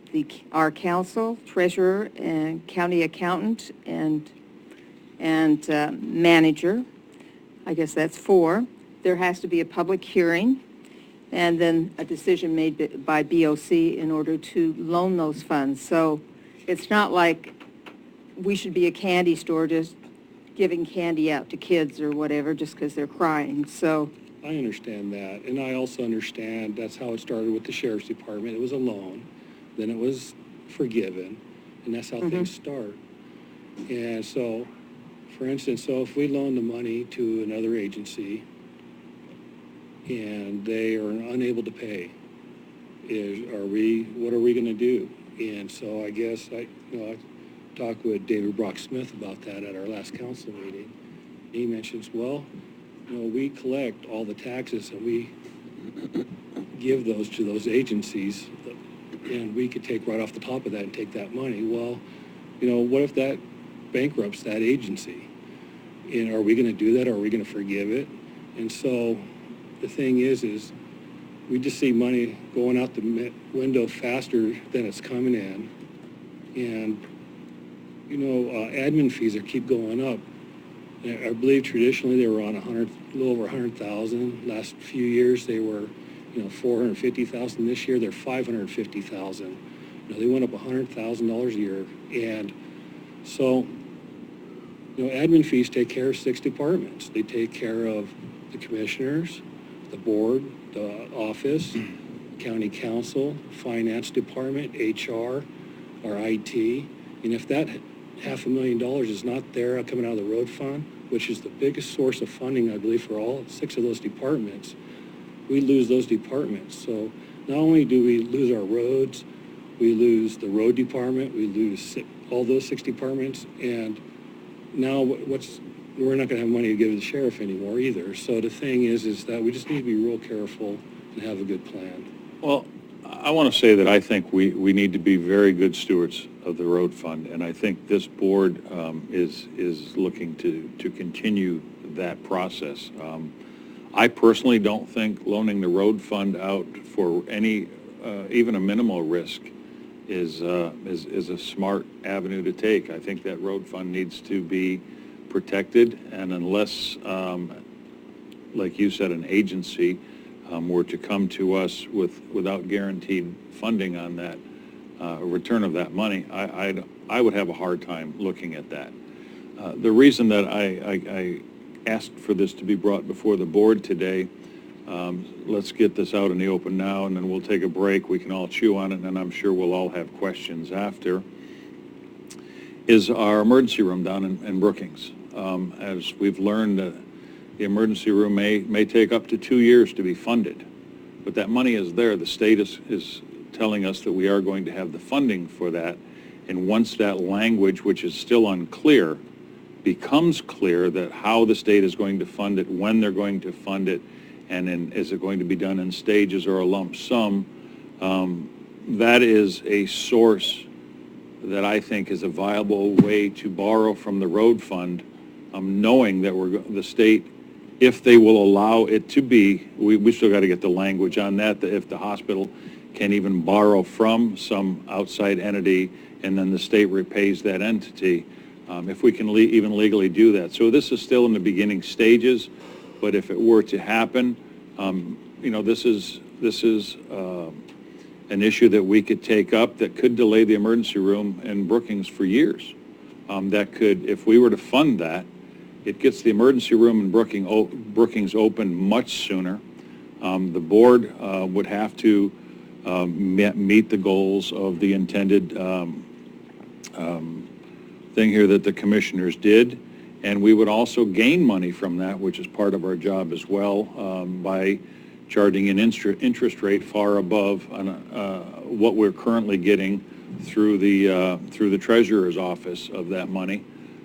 our council, treasurer, and county accountant, and manager. I guess that's 4. There has to be a public hearing, and then a decision made by BOC in order to loan those funds. So it's not like we should be a candy store just giving candy out to kids or whatever just because they're crying. So I understand that, and I also understand that's how it started with the sheriff's department. It was a loan, then it was forgiven, and that's how things start. And so, for instance, so if we loan the money to another agency and they are unable to pay, what are we going to do? And so I guess I talked with David Brock Smith about that at our last council meeting. He mentions, well, we collect all the taxes and we give those to those agencies, and we could take right off the top of that and take that money. Well, what if that bankrupts that agency? And are we going to do that, or are we going to forgive it? And so the thing is we just see money going out the window faster than it's coming in. And, admin fees keep going up. I believe traditionally they were on a little over 100,000. Last few years they were, 450,000. This year they're 550,000. They went up $100,000 a year, and so, admin fees take care of 6 departments. They take care of the commissioners, the board, the office, county council, finance department, HR, our IT. And if that $500,000 is not there coming out of the road fund, which is the biggest source of funding, I believe, for all 6 of those departments, we lose those departments. So not only do we lose our roads, we lose the road department, we lose all those 6 departments, and now we're not going to have money to give the sheriff anymore either. So the thing is that we just need to be real careful and have a good plan. Well, I want to say that I think we need to be very good stewards of the road fund, and I think this board is looking to continue that process. I personally don't think loaning the road fund out for any, even a minimal risk is a smart avenue to take. I think that road fund needs to be protected, and unless, like you said, an agency were to come to us without guaranteed funding on that, return of that money, I would have a hard time looking at that. The reason that I asked for this to be brought before the board today, let's get this out in the open now, and then we'll take a break. We can all chew on it, and I'm sure we'll all have questions after, is our emergency room down in Brookings. As we've learned, the emergency room may take up to 2 years to be funded, but that money is there. The state is telling us that we are going to have the funding for that, and once that language, which is still unclear, becomes clear, that how the state is going to fund it, when they're going to fund it, and is it going to be done in stages or a lump sum, that is a source that I think is a viable way to borrow from the road fund, knowing that the state, if they will allow it to be, we still got to get the language on that if the hospital can even borrow from some outside entity and then the state repays that entity, if we can even legally do that. So this is still in the beginning stages, but if it were to happen, this is an issue that we could take up that could delay the emergency room in Brookings for years. That could, if we were to fund that, it gets the emergency room in Brookings open much sooner. The board would have to meet the goals of the intended thing here that the commissioners did, and we would also gain money from that, which is part of our job as well, by charging an interest rate far above what we're currently getting through the treasurer's office of that money.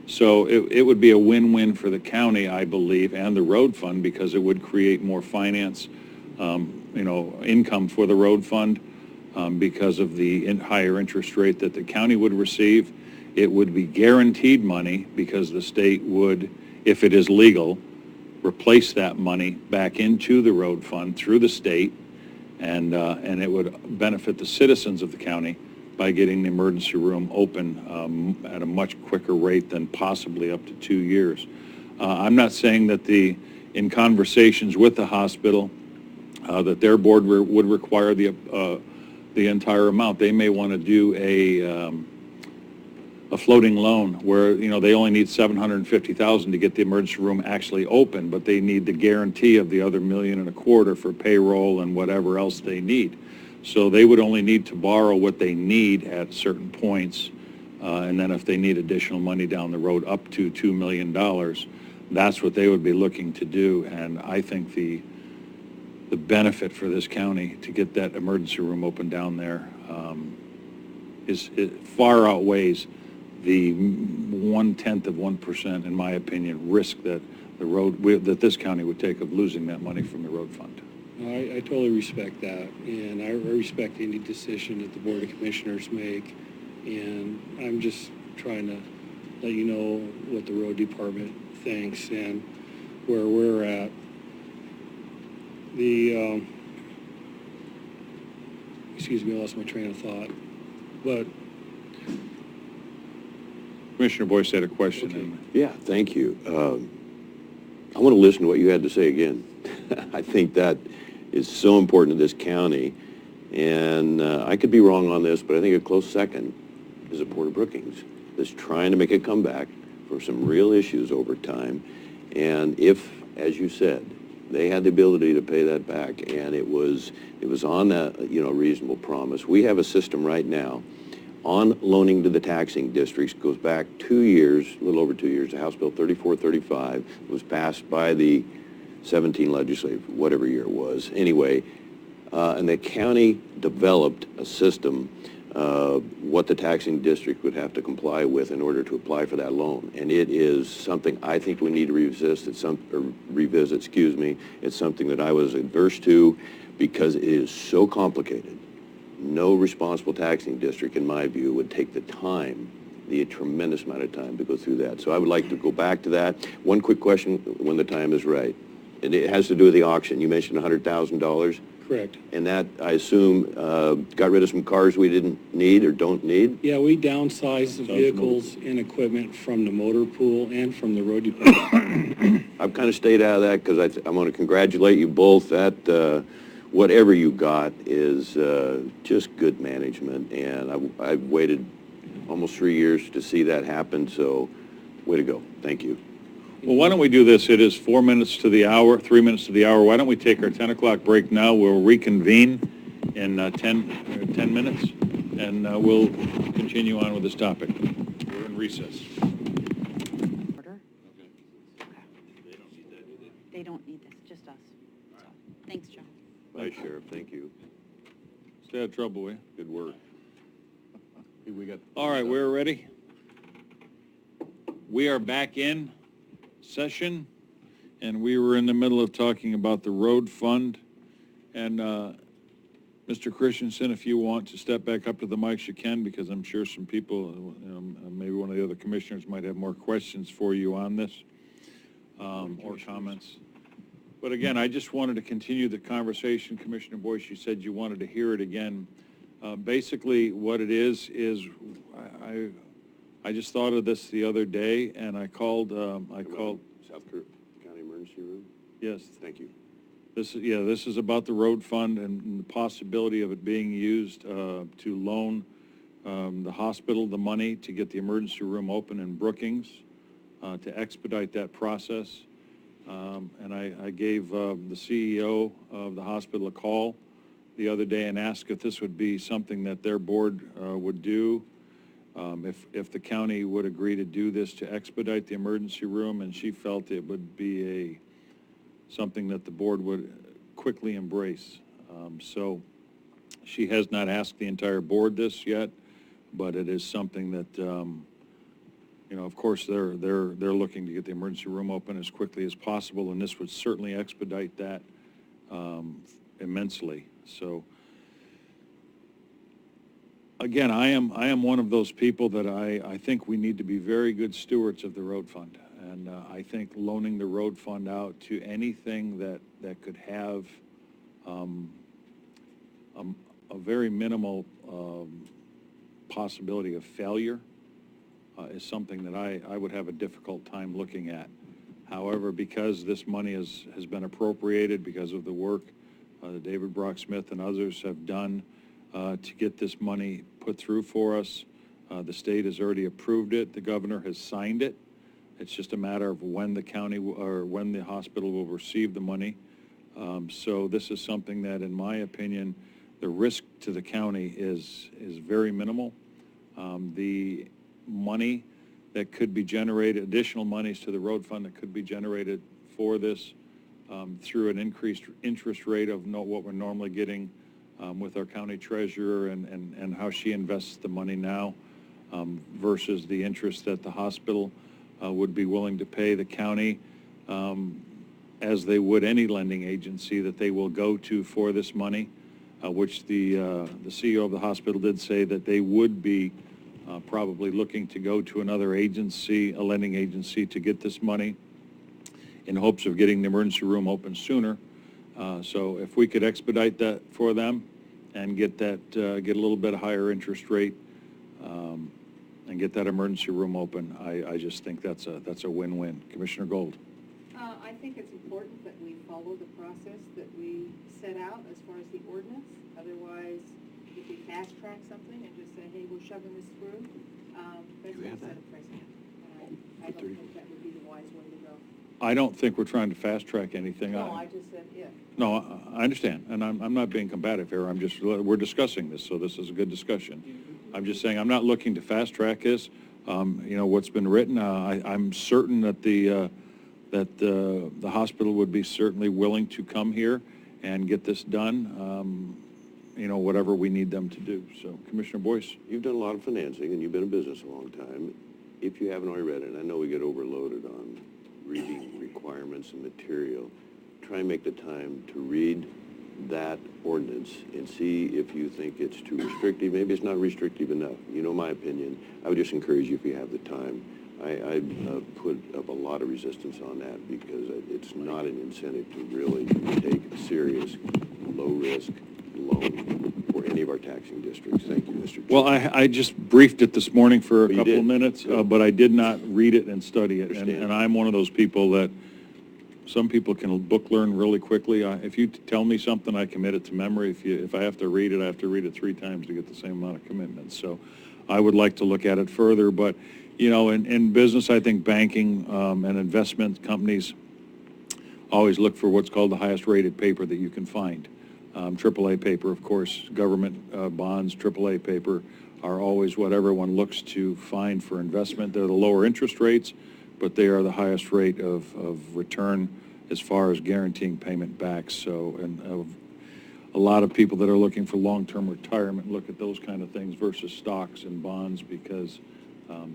So it would be a win-win for the county, I believe, and the road fund, because it would create more finance, income for the road fund because of the higher interest rate that the county would receive. It would be guaranteed money because the state would, if it is legal, replace that money back into the road fund through the state, and it would benefit the citizens of the county by getting the emergency room open at a much quicker rate than possibly up to 2 years. I'm not saying that in conversations with the hospital that their board would require the entire amount. They may want to do a floating loan where, they only need $750,000 to get the emergency room actually open, but they need the guarantee of the other $1.25 million for payroll and whatever else they need. So they would only need to borrow what they need at certain points, and then if they need additional money down the road up to $2 million, that's what they would be looking to do. And I think the benefit for this county to get that emergency room open down there it far outweighs the 0.1%, in my opinion, risk that that this county would take of losing that money from the road fund. I totally respect that, and I respect any decision that the Board of Commissioners make, and I'm just trying to let you know what the road department thinks and where we're at. Excuse me, I lost my train of thought, but Commissioner Boyce had a question. and- Yeah, thank you. I want to listen to what you had to say again. I think that is so important to this county, and I could be wrong on this, but I think a close second is the Port of Brookings that's trying to make a comeback for some real issues over time. And if, as you said, they had the ability to pay that back, and it was on that reasonable promise. We have a system right now on loaning to the taxing districts, goes back 2 years, a little over 2 years. The House Bill 3435 was passed by the 17 legislative, whatever year it was. Anyway, and the county developed a system what the taxing district would have to comply with in order to apply for that loan. And it is something I think we need to revisit. It's something that I was adverse to because it is so complicated. No responsible taxing district, in my view, would take the tremendous amount of time to go through that. So I would like to go back to that. One quick question when the time is right. And it has to do with the auction. You mentioned $100,000. Correct. And that, I assume, got rid of some cars we didn't need or don't need? Yeah, we downsized the vehicles and equipment from the motor pool and from the road department. I've kind of stayed out of that because I want to congratulate you both. That whatever you got is just good management, and I've waited almost 3 years to see that happen, so way to go. Thank you. Well, why don't we do this? It is 4 minutes to the hour, 3 minutes to the hour. Why don't we take our 10 o'clock break now? We'll reconvene in 10 minutes, and we'll continue on with this topic. We're in recess. Order? They don't need this, just us. So, thanks, John. Bye, Sheriff. Thank you. Stay out of trouble, will you? Good work. All right, we're ready. We are back in session, and we were in the middle of talking about the road fund. And Mr. Christensen, if you want to step back up to the mics, you can, because I'm sure some people, maybe one of the other commissioners might have more questions for you on this, or comments. But again, I just wanted to continue the conversation. Commissioner Boyce, you said you wanted to hear it again. Basically, what it is I just thought of this the other day, and I called. South County Emergency Room? Yes. Thank you. This is about the road fund and the possibility of it being used to loan the hospital the money to get the emergency room open in Brookings, to expedite that process. And I gave the CEO of the hospital a call the other day and asked if this would be something that their board would do, if the county would agree to do this to expedite the emergency room, and she felt it would be something that the board would quickly embrace. So she has not asked the entire board this yet, but it is something that, of course, they're looking to get the emergency room open as quickly as possible, and this would certainly expedite that immensely. So, again, I am one of those people that I think we need to be very good stewards of the road fund. And I think loaning the road fund out to anything that could have a very minimal possibility of failure is something that I would have a difficult time looking at. However, because this money has been appropriated because of the work that David Brock-Smith and others have done to get this money put through for us, the state has already approved it. The governor has signed it. It's just a matter of when the county or when the hospital will receive the money. So this is something that, in my opinion, the risk to the county is very minimal. The money that could be generated, additional monies to the road fund that could be generated for this through an increased interest rate of what we're normally getting with our county treasurer and how she invests the money now versus the interest that the hospital would be willing to pay the county as they would any lending agency that they will go to for this money, which the CEO of the hospital did say that they would be probably looking to go to another agency, a lending agency, to get this money in hopes of getting the emergency room open sooner. So if we could expedite that for them and get a little bit higher interest rate, and get that emergency room open, I just think that's a win-win. Commissioner Gold? I think it's important that we follow the process that we set out as far as the ordinance. Otherwise, if we fast-track something and just say, hey, we're shoving this through, that's going to set a precedent. And I don't think that would be the wise way to go. I don't think we're trying to fast-track anything. No, I just said if. No, I understand, and I'm not being combative here. We're discussing this, so this is a good discussion. I'm just saying, I'm not looking to fast-track this. What's been written, I'm certain that the hospital would be certainly willing to come here and get this done, whatever we need them to do. So, Commissioner Boyce? You've done a lot of financing, and you've been in business a long time. If you haven't already read it, I know we get overloaded on reading requirements and material. Try and make the time to read that ordinance and see if you think it's too restrictive. Maybe it's not restrictive enough. You know my opinion. I would just encourage you, if you have the time. I put up a lot of resistance on that because it's not an incentive to really take a serious, low-risk loan for any of our taxing districts. Thank you, Mr. Chair. Well, I just briefed it this morning for a You couple did? of minutes, Good. but I did not read it and study it. Understand. And I'm one of those people that, some people can book learn really quickly. If you tell me something, I commit it to memory. If I have to read it, I have to read it 3 times to get the same amount of commitment. So I would like to look at it further. But, in business, I think banking and investment companies always look for what's called the highest rated paper that you can find. AAA paper, of course, government bonds, AAA paper are always what everyone looks to find for investment. They're the lower interest rates, but they are the highest rate of return as far as guaranteeing payment back. So, and a lot of people that are looking for long-term retirement look at those kind of things versus stocks and bonds because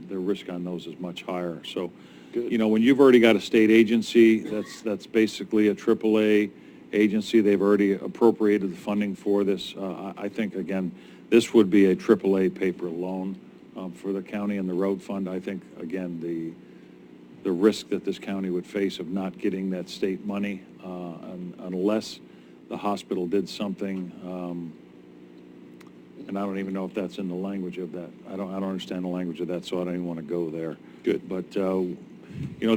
the risk on those is much higher. So, Good. when you've already got a state agency, that's basically a AAA agency. They've already appropriated the funding for this. I think, again, this would be a AAA paper loan for the county and the road fund. I think, again, the risk that this county would face of not getting that state money unless the hospital did something, and I don't even know if that's in the language of that. I don't understand the language of that, so I don't even want to go there. Good. But, the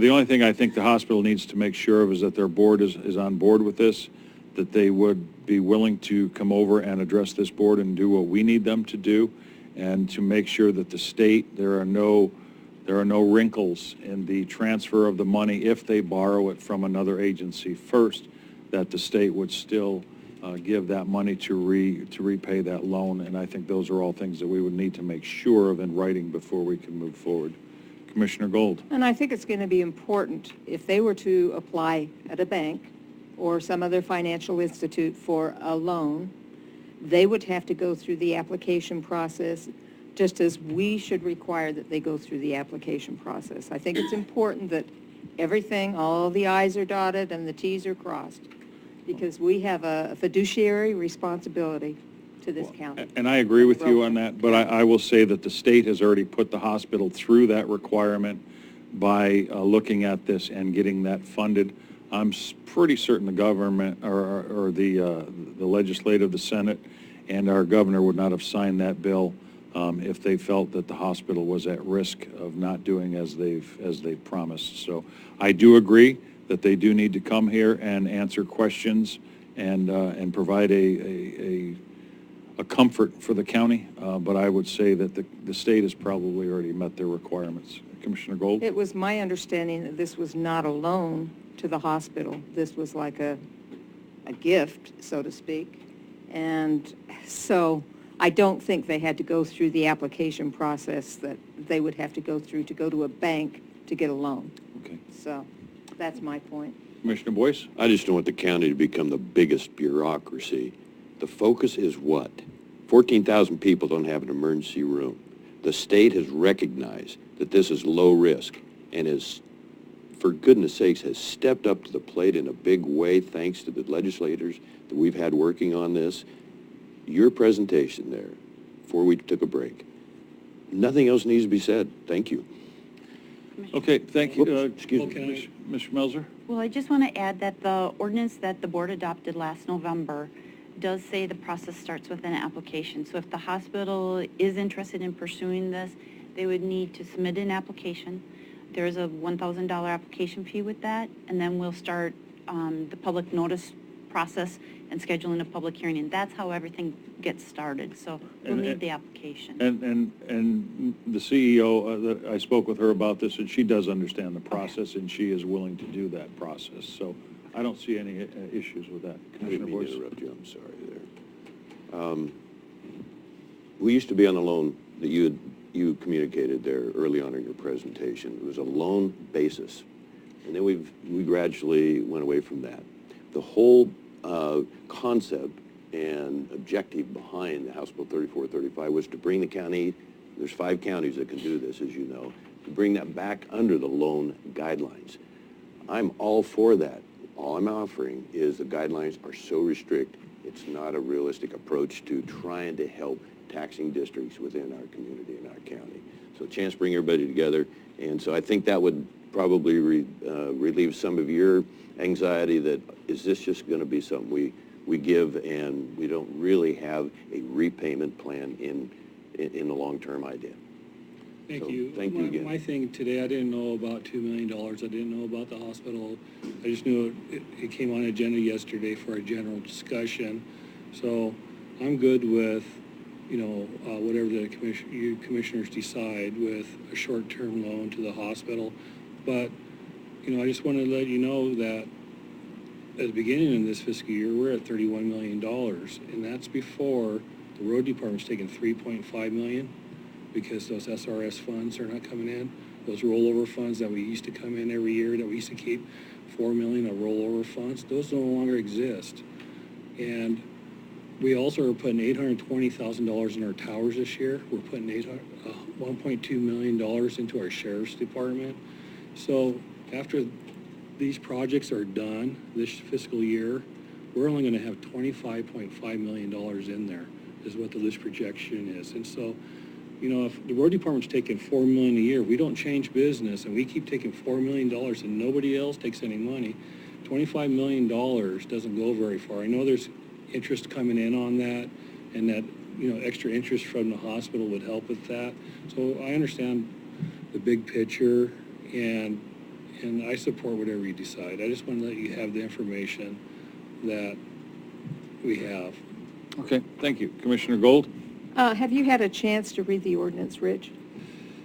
only thing I think the hospital needs to make sure of is that their board is on board with this, that they would be willing to come over and address this board and do what we need them to do, and to make sure that the state, there are no wrinkles in the transfer of the money if they borrow it from another agency first, that the state would still give that money to repay that loan. And I think those are all things that we would need to make sure of in writing before we can move forward. Commissioner Gold. And I think it's going to be important, if they were to apply at a bank or some other financial institute for a loan, they would have to go through the application process, just as we should require that they go through the application process. I think it's important that everything, all the i's are dotted and the t's are crossed, because we have a fiduciary responsibility to this county. And I agree with you on that, but I will say that the state has already put the hospital through that requirement by looking at this and getting that funded. I'm pretty certain the government or the legislative, the Senate, and our governor would not have signed that bill if they felt that the hospital was at risk of not doing as they've promised. So I do agree that they do need to come here and answer questions and provide a comfort for the county, but I would say that the state has probably already met their requirements. Commissioner Gold? It was my understanding that this was not a loan to the hospital. This was like a gift, so to speak. And so I don't think they had to go through the application process that they would have to go through to go to a bank to get a loan. Okay. So that's my point. Commissioner Boyce? I just don't want the county to become the biggest bureaucracy. The focus is what? 14,000 people don't have an emergency room. The state has recognized that this is low risk and is, for goodness sakes, has stepped up to the plate in a big way thanks to the legislators that we've had working on this. Your presentation there, before we took a break, nothing else needs to be said. Thank you. Okay, thank you. Whoops, excuse me. Can I- Mr. Melzer? Well, I just want to add that the ordinance that the board adopted last November does say the process starts with an application. So if the hospital is interested in pursuing this, they would need to submit an application. There is a $1,000 application fee with that, and then we'll start the public notice process and scheduling a public hearing, and that's how everything gets started. So we'll And- need the application. And the CEO, I spoke with her about this, and she does understand the process, and she is willing to do that process. So I don't see any issues with that. I Commissioner didn't mean to Boyce? interrupt you, I'm sorry there. We used to be on a loan that you communicated there early on in your presentation. It was a loan basis, and then we gradually went away from that. The whole concept and objective behind the House Bill 3435 was to bring the county, there's 5 counties that can do this, as you know, to bring that back under the loan guidelines. I'm all for that. All I'm offering is the guidelines are so restrict, it's not a realistic approach to trying to help taxing districts within our community and our county. So a chance to bring everybody together, and so I think that would probably relieve some of your anxiety that, is this just going to be something we give and we don't really have a repayment plan in the long-term idea. Thank So, you. thank you again. My thing today, I didn't know about $2 million. I didn't know about the hospital. I just knew it came on agenda yesterday for a general discussion. So I'm good with, whatever the you commissioners decide with a short-term loan to the hospital. But, I just wanted to let you know that at the beginning of this fiscal year, we're at $31 million, and that's before the road department's taken $3.5 million because those SRS funds are not coming in. Those rollover funds that we used to come in every year, that we used to keep $4 million of rollover funds, those no longer exist. And we also are putting $820,000 in our towers this year. We're putting $1.2 million into our sheriff's department. So after these projects are done this fiscal year, we're only going to have $25.5 million in there, is what the list projection is. And so, if the road department's taking $4 million a year, we don't change business, and we keep taking $4 million and nobody else takes any money, $25 million doesn't go very far. I know there's interest coming in on that, and that, extra interest from the hospital would help with that. So I understand the big picture, and I support whatever you decide. I just want to let you have the information that we have. Okay, thank you. Commissioner Gold? Have you had a chance to read the ordinance, Rich?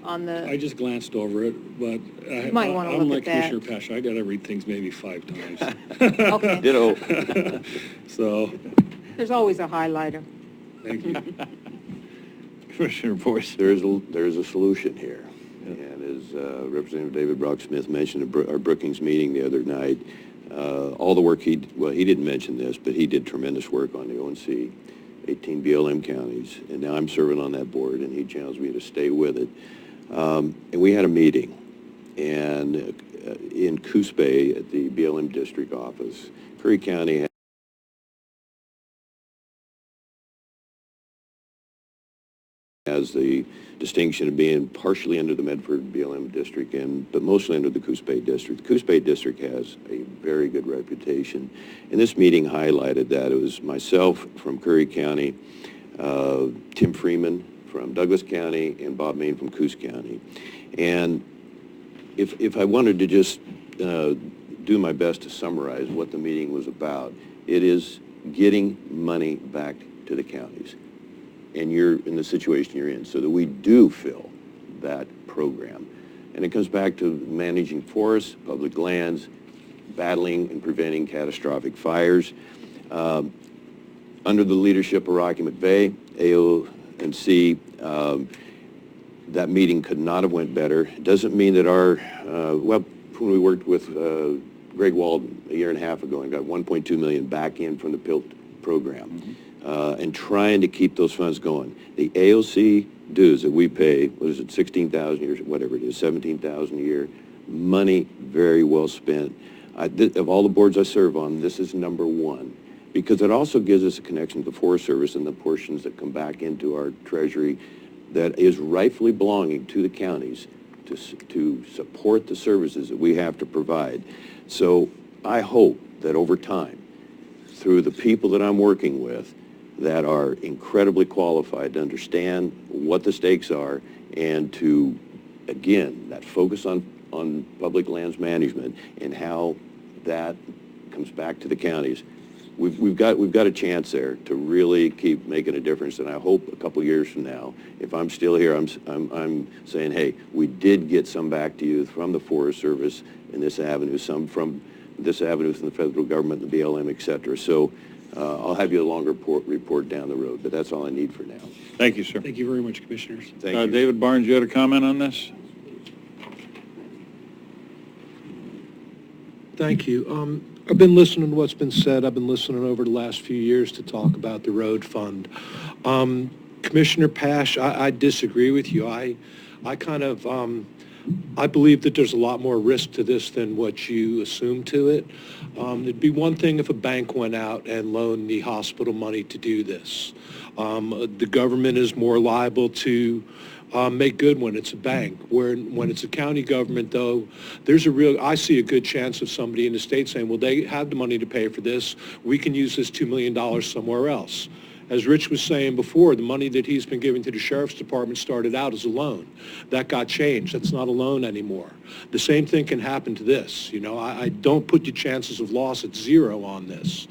On I the, just glanced over it, but You might wanna I'm look like at that. Commissioner Pasha, I got to read things maybe 5 times. Okay. Ditto. So, There's always a highlighter. thank you. Commissioner Boyce? There's a solution here. And as Representative David Brock-Smith mentioned at our Brookings meeting the other night, all the work he didn't mention this, but he did tremendous work on the ONC, 18 BLM counties, and now I'm serving on that board, and he challenged me to stay with it. And we had a meeting, and in Coos Bay at the BLM district office, Curry County has the distinction of being partially under the Medford BLM district, but mostly under the Coos Bay district. The Coos Bay district has a very good reputation, and this meeting highlighted that. It was myself from Curry County, Tim Freeman from Douglas County, and Bob Main from Coos County. And if I wanted to just do my best to summarize what the meeting was about, it is getting money back to the counties. And you're in the situation you're in, so that we do fill that program. And it comes back to managing forests, public lands, battling and preventing catastrophic fires. Under the leadership of Rocky McVeigh, AO&C, that meeting could not have went better. It doesn't mean that when we worked with Greg Walden a year and a half ago and got $1.2 million back in from the PILT program, and trying to keep those funds going. The AOC dues that we pay, what is it, $16,000 a year, whatever it is, $17,000 a year, money very well spent. Of all the boards I serve on, this is number one, because it also gives us a connection to the Forest Service and the portions that come back into our treasury that is rightfully belonging to the counties to support the services that we have to provide. So I hope that over time, through the people that I'm working with that are incredibly qualified to understand what the stakes are and to, again, that focus on public lands management and how that comes back to the counties. We've got a chance there to really keep making a difference, and I hope a couple years from now, if I'm still here, I'm saying, hey, we did get some back to you from the Forest Service in this avenue, some from this avenue from the federal government, the BLM, et cetera. So I'll have you a longer report down the road, but that's all I need for now. Thank you, sir. Thank you very much, Commissioners. Thank you. David Barnes, you had a comment on this? Thank you. I've been listening to what's been said. I've been listening over the last few years to talk about the road fund. Commissioner Pash, I disagree with you. I believe that there's a lot more risk to this than what you assume to it. It'd be one thing if a bank went out and loaned the hospital money to do this. The government is more liable to make good when it's a bank. When it's a county government, though, I see a good chance of somebody in the state saying, well, they have the money to pay for this. We can use this $2 million somewhere else. As Rich was saying before, the money that he's been giving to the Sheriff's Department started out as a loan. That got changed. That's not a loan anymore. The same thing can happen to this. You know, I don't put the chances of loss at zero on this.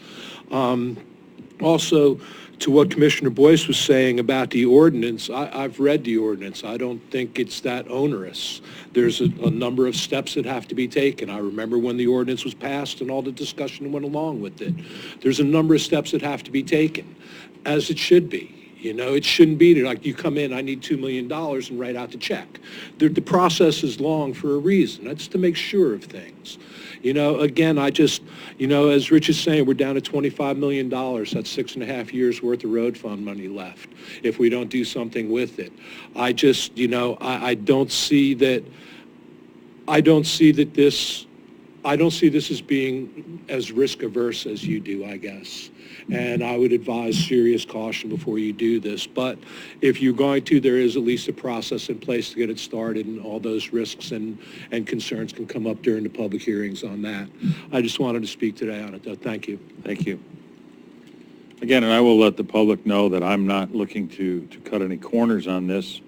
Also, to what Commissioner Boyce was saying about the ordinance, I've read the ordinance. I don't think it's that onerous. There's a number of steps that have to be taken. I remember when the ordinance was passed and all the discussion went along with it. There's a number of steps that have to be taken, as it should be. You know, it shouldn't be like you come in, I need $2 million and write out the check. The process is long for a reason. That's to make sure of things. You know, again, as Rich is saying, we're down to $25 million. That's 6.5 years worth of road fund money left if we don't do something with it. I don't see this as being as risk averse as you do, I guess. And I would advise serious caution before you do this. But if you're going to, there is at least a process in place to get it started, and all those risks and concerns can come up during the public hearings on that. I just wanted to speak today on it, though. Thank you. Thank you. Again, and I will let the public know that I'm not looking to cut any corners on this,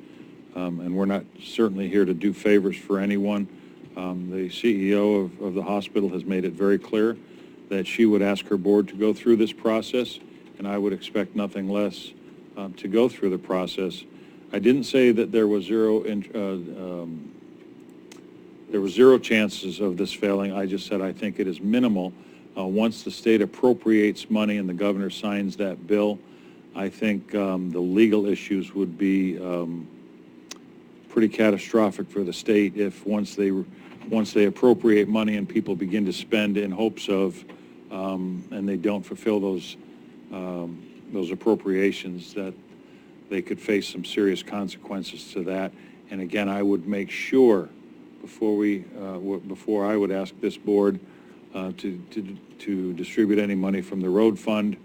and we're not certainly here to do favors for anyone. The CEO of the hospital has made it very clear that she would ask her board to go through this process, and I would expect nothing less to go through the process. I didn't say that there was zero chances of this failing. I just said I think it is minimal. Once the state appropriates money and the governor signs that bill, I think the legal issues would be pretty catastrophic for the state if once they appropriate money and people begin to spend in hopes of, and they don't fulfill those appropriations, that they could face some serious consequences to that. And again, I would make sure before I would ask this board to distribute any money from the road fund,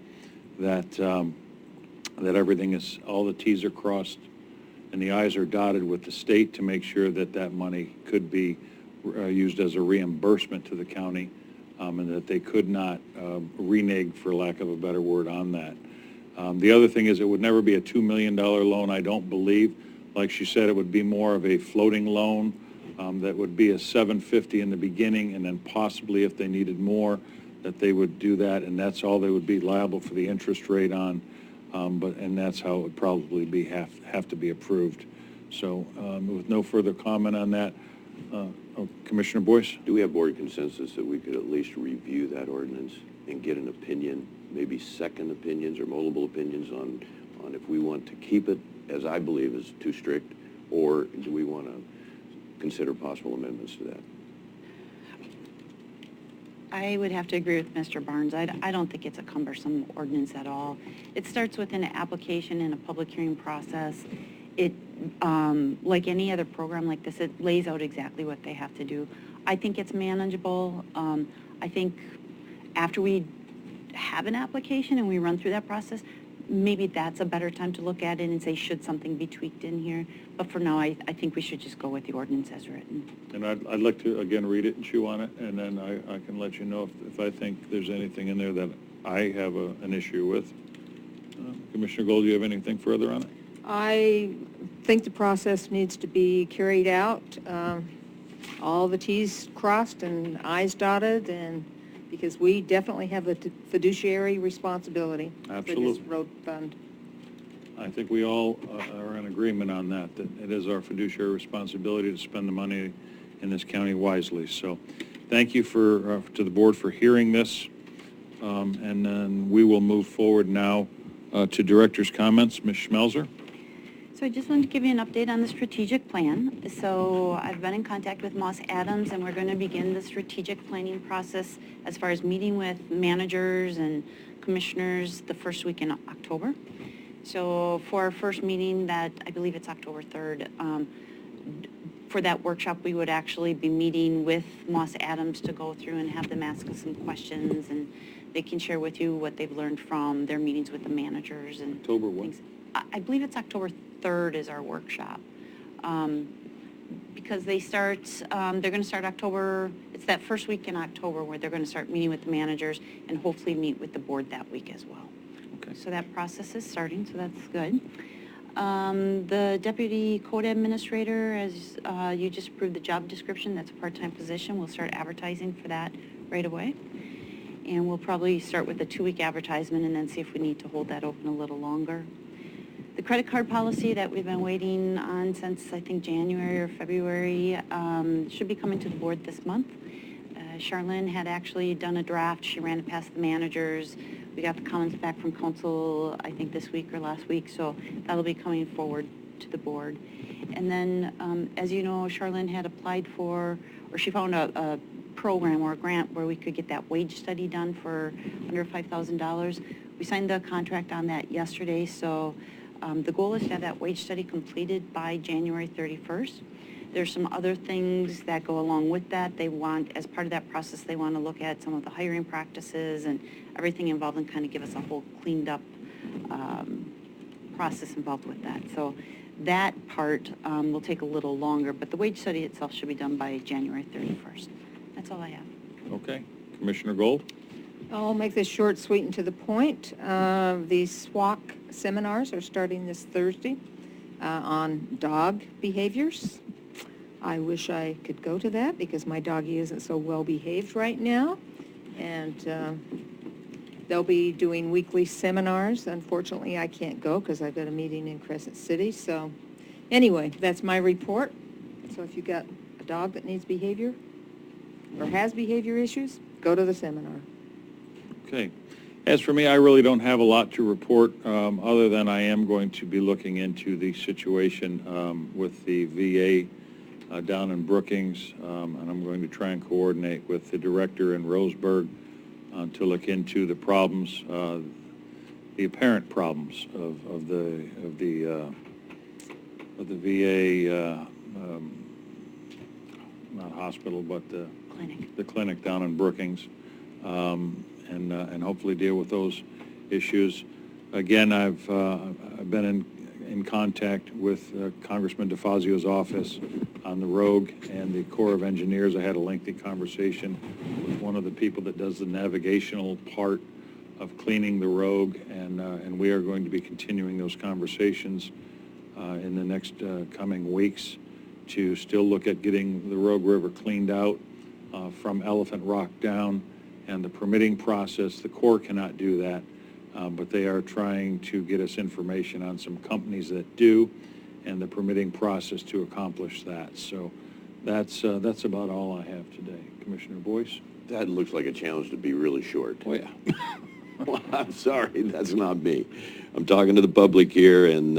that everything is, all the T's are crossed and the I's are dotted with the state to make sure that that money could be used as a reimbursement to the county, and that they could not renege, for lack of a better word, on that. The other thing is it would never be a $2 million loan, I don't believe. Like she said, it would be more of a floating loan that would be a $750 in the beginning, and then possibly if they needed more, that they would do that, and that's all they would be liable for the interest rate on. And that's how it would probably have to be approved. So with no further comment on that, Commissioner Boyce? Do we have board consensus that we could at least review that ordinance and get an opinion, maybe second opinions or multiple opinions on if we want to keep it, as I believe is too strict, or do we want to consider possible amendments to that? I would have to agree with Mr. Barnes. I don't think it's a cumbersome ordinance at all. It starts with an application and a public hearing process. It, like any other program like this, it lays out exactly what they have to do. I think it's manageable. I think after we have an application and we run through that process, maybe that's a better time to look at it and say, should something be tweaked in here? But for now, I think we should just go with the ordinance as written. And I'd like to, again, read it and chew on it, and then I can let you know if I think there's anything in there that I have an issue with. Commissioner Gold, do you have anything further on it? I think the process needs to be carried out, all the Ts crossed and Is dotted, and because we definitely have a fiduciary responsibility for this Absolutely. road fund. I think we all are in agreement on that, that it is our fiduciary responsibility to spend the money in this county wisely. So thank you to the board for hearing this, and then we will move forward now to director's comments. Ms. Schmelzer? So I just wanted to give you an update on the strategic plan. So I've been in contact with Moss Adams, and we're going to begin the strategic planning process as far as meeting with managers and commissioners the first week in October. So for our first meeting, that I believe it's October 3rd, for that workshop, we would actually be meeting with Moss Adams to go through and have them ask us some questions, and they can share with you what they've learned from their meetings with the managers and October what? things. I believe it's October 3rd is our workshop. Because they start, they're going to start it's that first week in October where they're going to start meeting with the managers and hopefully meet with the board that week as well. Okay. So that process is starting, so that's good. The deputy code administrator, as you just approved the job description, that's a part-time position. We'll start advertising for that right away. And we'll probably start with a 2-week advertisement and then see if we need to hold that open a little longer. The credit card policy that we've been waiting on since, I think, January or February, should be coming to the board this month. Charlene had actually done a draft. She ran it past the managers. We got the comments back from council, I think, this week or last week, so that'll be coming forward to the board. And then, as you know, Charlene had applied for, or she found a program or a grant where we could get that wage study done for under $5,000. We signed the contract on that yesterday, so the goal is to have that wage study completed by January 31st. There's some other things that go along with that. They want, as part of that process, they want to look at some of the hiring practices and everything involved and kind of give us a whole cleaned up process involved with that. So that part will take a little longer, but the wage study itself should be done by January 31st. That's all I have. Okay. Commissioner Gold? I'll make this short, sweet, and to the point. The SWOC seminars are starting this Thursday on dog behaviors. I wish I could go to that because my doggie isn't so well behaved right now. And they'll be doing weekly seminars. Unfortunately, I can't go because I've got a meeting in Crescent City. So anyway, that's my report. So if you've got a dog that needs behavior or has behavior issues, go to the seminar. Okay. As for me, I really don't have a lot to report, other than I am going to be looking into the situation with the VA down in Brookings, and I'm going to try and coordinate with the director in Roseburg to look into the problems, the apparent problems of the VA, not hospital, but the clinic down in Brookings. And hopefully deal with those issues. Again, I've been in contact with Congressman DeFazio's office on the Rogue and the Corps of Engineers. I had a lengthy conversation with one of the people that does the navigational part of cleaning the Rogue, and we are going to be continuing those conversations in the next coming weeks to still look at getting the Rogue River cleaned out from Elephant Rock down. And the permitting process, the Corps cannot do that, but they are trying to get us information on some companies that do, and the permitting process to accomplish that. So that's about all I have today. Commissioner Boyce? That looks like a challenge to be really short. Oh, yeah. Well, I'm sorry, that's not me. I'm talking to the public here, and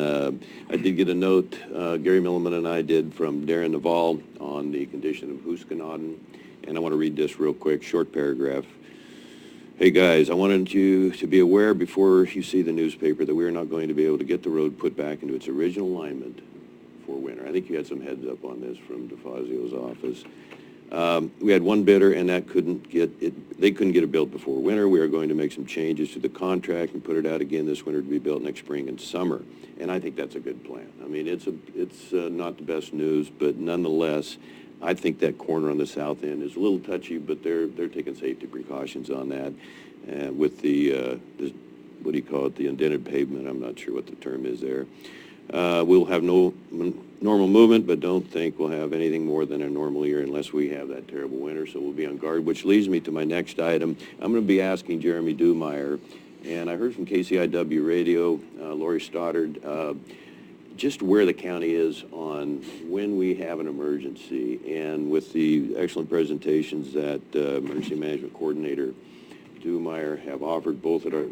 I did get a note, Gary Milliman and I did, from Darren Naval on the condition of Hooskanaden, and I want to read this real quick, short paragraph. Hey guys, I wanted you to be aware before you see the newspaper that we are not going to be able to get the road put back into its original alignment for winter. I think you had some heads up on this from DeFazio's office. We had one bidder, and that couldn't get it. They couldn't get it built before winter. We are going to make some changes to the contract and put it out again this winter to be built next spring and summer. And I think that's a good plan. I mean, it's not the best news, but nonetheless, I think that corner on the south end is a little touchy, but they're taking safety precautions on that. With the what do you call it, the indented pavement? I'm not sure what the term is there. We'll have no normal movement, but don't think we'll have anything more than a normal year unless we have that terrible winter, so we'll be on guard, which leads me to my next item. I'm going to be asking Jeremy Dumeyer, and I heard from KCIW Radio, Lori Stoddard, just where the county is on when we have an emergency, and with the excellent presentations that Emergency Management Coordinator Dumeyer have offered both at our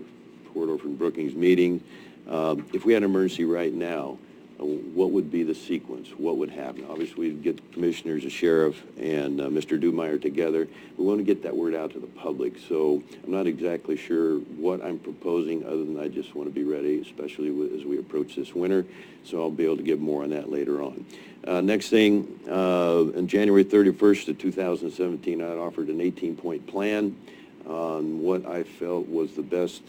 Port Orford Brookings meeting. If we had an emergency right now, what would be the sequence? What would happen? Obviously, we'd get the commissioners, the sheriff, and Mr. Dumeyer together. We want to get that word out to the public, so I'm not exactly sure what I'm proposing, other than I just want to be ready, especially as we approach this winter, so I'll be able to give more on that later on. Next thing, on January 31st of 2017, I had offered an 18-point plan on what I felt was the best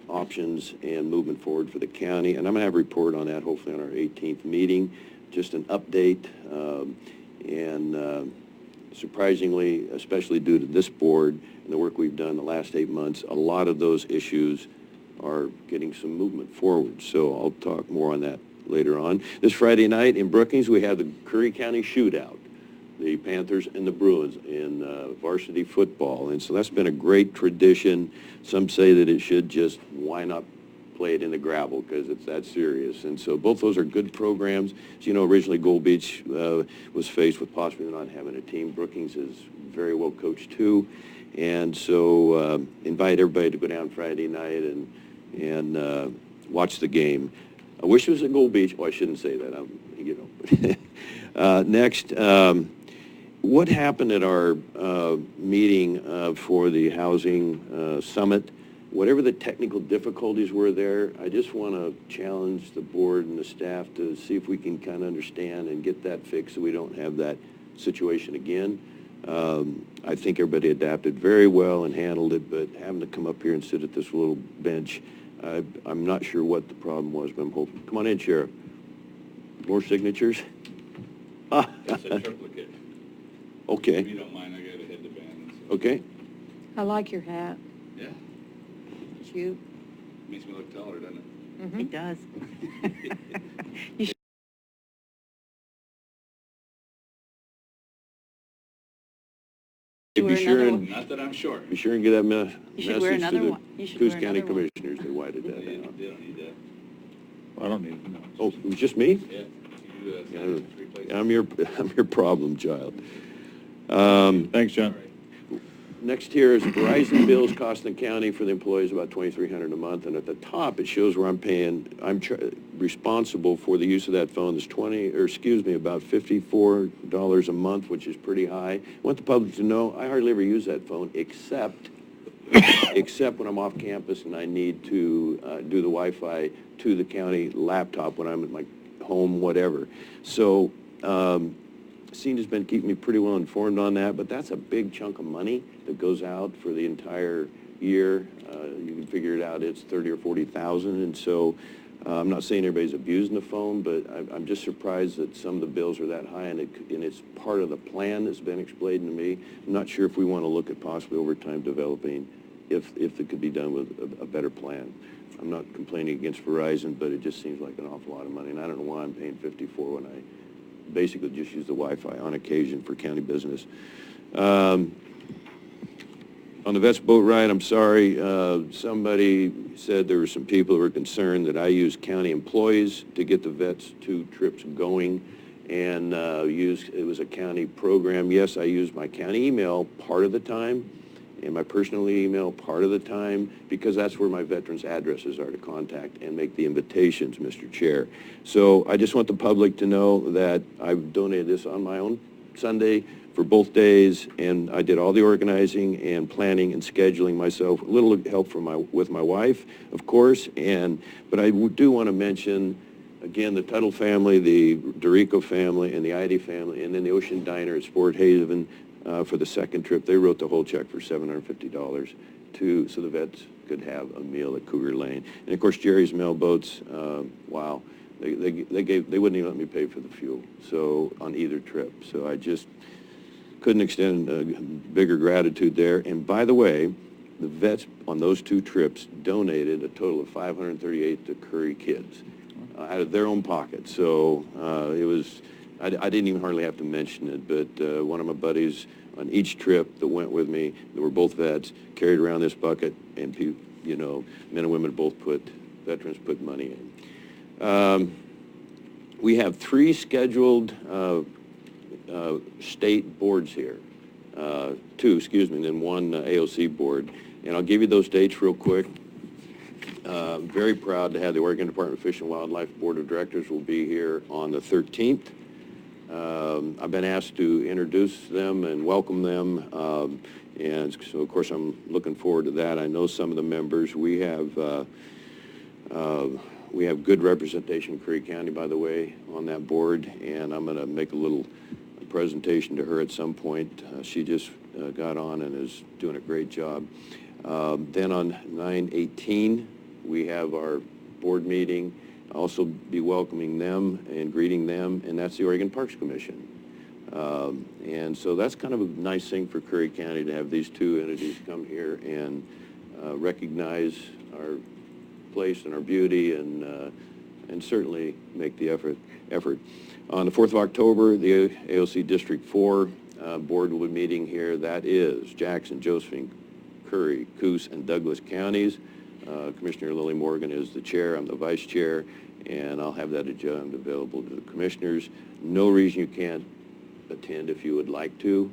options and movement forward for the county. And I'm going to have a report on that hopefully on our 18th meeting, just an update. Surprisingly, especially due to this board and the work we've done the last 8 months, a lot of those issues are getting some movement forward. So I'll talk more on that later on. This Friday night in Brookings, we have the Curry County Shootout, the Panthers and the Bruins in varsity football. And so that's been a great tradition. Some say that it should just, why not play it in the gravel, because it's that serious. And so both those are good programs. As you know, originally Gold Beach was faced with possibly not having a team. Brookings is very well coached too. And so invite everybody to go down Friday night and watch the game. I wish it was at Gold Beach. Oh, I shouldn't say that. Next, what happened at our meeting for the housing summit? Whatever the technical difficulties were there, I just want to challenge the board and the staff to see if we can kind of understand and get that fixed so we don't have that situation again. I think everybody adapted very well and handled it, but having to come up here and sit at this little bench, I'm not sure what the problem was, but I'm hoping. Come on in, Sheriff. More signatures? It's a triplicate. Okay. If you don't mind, I got to hit the band. Okay. I like your hat. Yeah, Cute. makes me look taller, doesn't it? Mhm. It does. Hey, wear be sure another and Not that I'm short. be sure and get that You should wear message to another the one. You should Coos wear County another one. commissioners that why did They that don't now. need that. I don't need to know. Oh, it was just me? Yeah. You, Yeah, three places. I'm your problem child. Thanks, John. Next here is Verizon bills costing the county for the employees about $2,300 a month, and at the top it shows where I'm paying. I'm responsible for the use of that phone. There's about $54 a month, which is pretty high. I want the public to know I hardly ever use that phone except when I'm off campus and I need to do the Wi-Fi to the county laptop when I'm at my home, whatever. So Cena's been keeping me pretty well informed on that, but that's a big chunk of money that goes out for the entire year. You can figure it out, it's 30 or 40,000, and so I'm not saying everybody's abusing the phone, but I'm just surprised that some of the bills are that high, and it's part of the plan that's been explained to me. I'm not sure if we want to look at possibly over time developing if it could be done with a better plan. I'm not complaining against Verizon, but it just seems like an awful lot of money, and I don't know why I'm paying $54 when I basically just use the Wi-Fi on occasion for county business. On the Vets boat ride, I'm sorry, somebody said there were some people who were concerned that I use county employees to get the Vets 2 trips going, and it was a county program. Yes, I use my county email part of the time and my personal email part of the time, because that's where my veterans' addresses are to contact and make the invitations, Mr. Chair. So I just want the public to know that I've donated this on my own Sunday for both days, and I did all the organizing and planning and scheduling myself. A little help with my wife, of course, but I do want to mention, again, the Tuttle family, the Dorico family, and the Idy family, and then the Ocean Diner at Sport Haven for the second trip. They wrote the whole check for $750 so the vets could have a meal at Cougar Lane. And of course, Jerry's Mail Boats, wow, they wouldn't even let me pay for the fuel, so on either trip. So I just couldn't extend bigger gratitude there. And by the way, the vets on those 2 trips donated a total of $538 to Curry Kids. out of their own pocket. So it was, I didn't even hardly have to mention it, but one of my buddies on each trip that went with me, they were both vets, carried around this bucket, and you know, men and women both veterans put money in. We have 3 scheduled state boards here. 2, excuse me, then 1 AOC board. And I'll give you those dates real quick. Very proud to have the Oregon Department of Fish and Wildlife Board of Directors will be here on the 13th. I've been asked to introduce them and welcome them, and so of course I'm looking forward to that. I know some of the members. We have good representation in Curry County, by the way, on that board, and I'm going to make a little presentation to her at some point. She just got on and is doing a great job. Then on 9/18, we have our board meeting. I'll also be welcoming them and greeting them, and that's the Oregon Parks Commission. And so that's kind of a nice thing for Curry County to have these 2 entities come here and recognize our place and our beauty, and certainly make the effort. On the 4th of October, the AOC District 4 board will be meeting here. That is Jackson, Josephine, Curry, Coos, and Douglas counties. Commissioner Lily Morgan is the chair. I'm the vice chair, and I'll have that agenda available to the commissioners. No reason you can't attend if you would like to.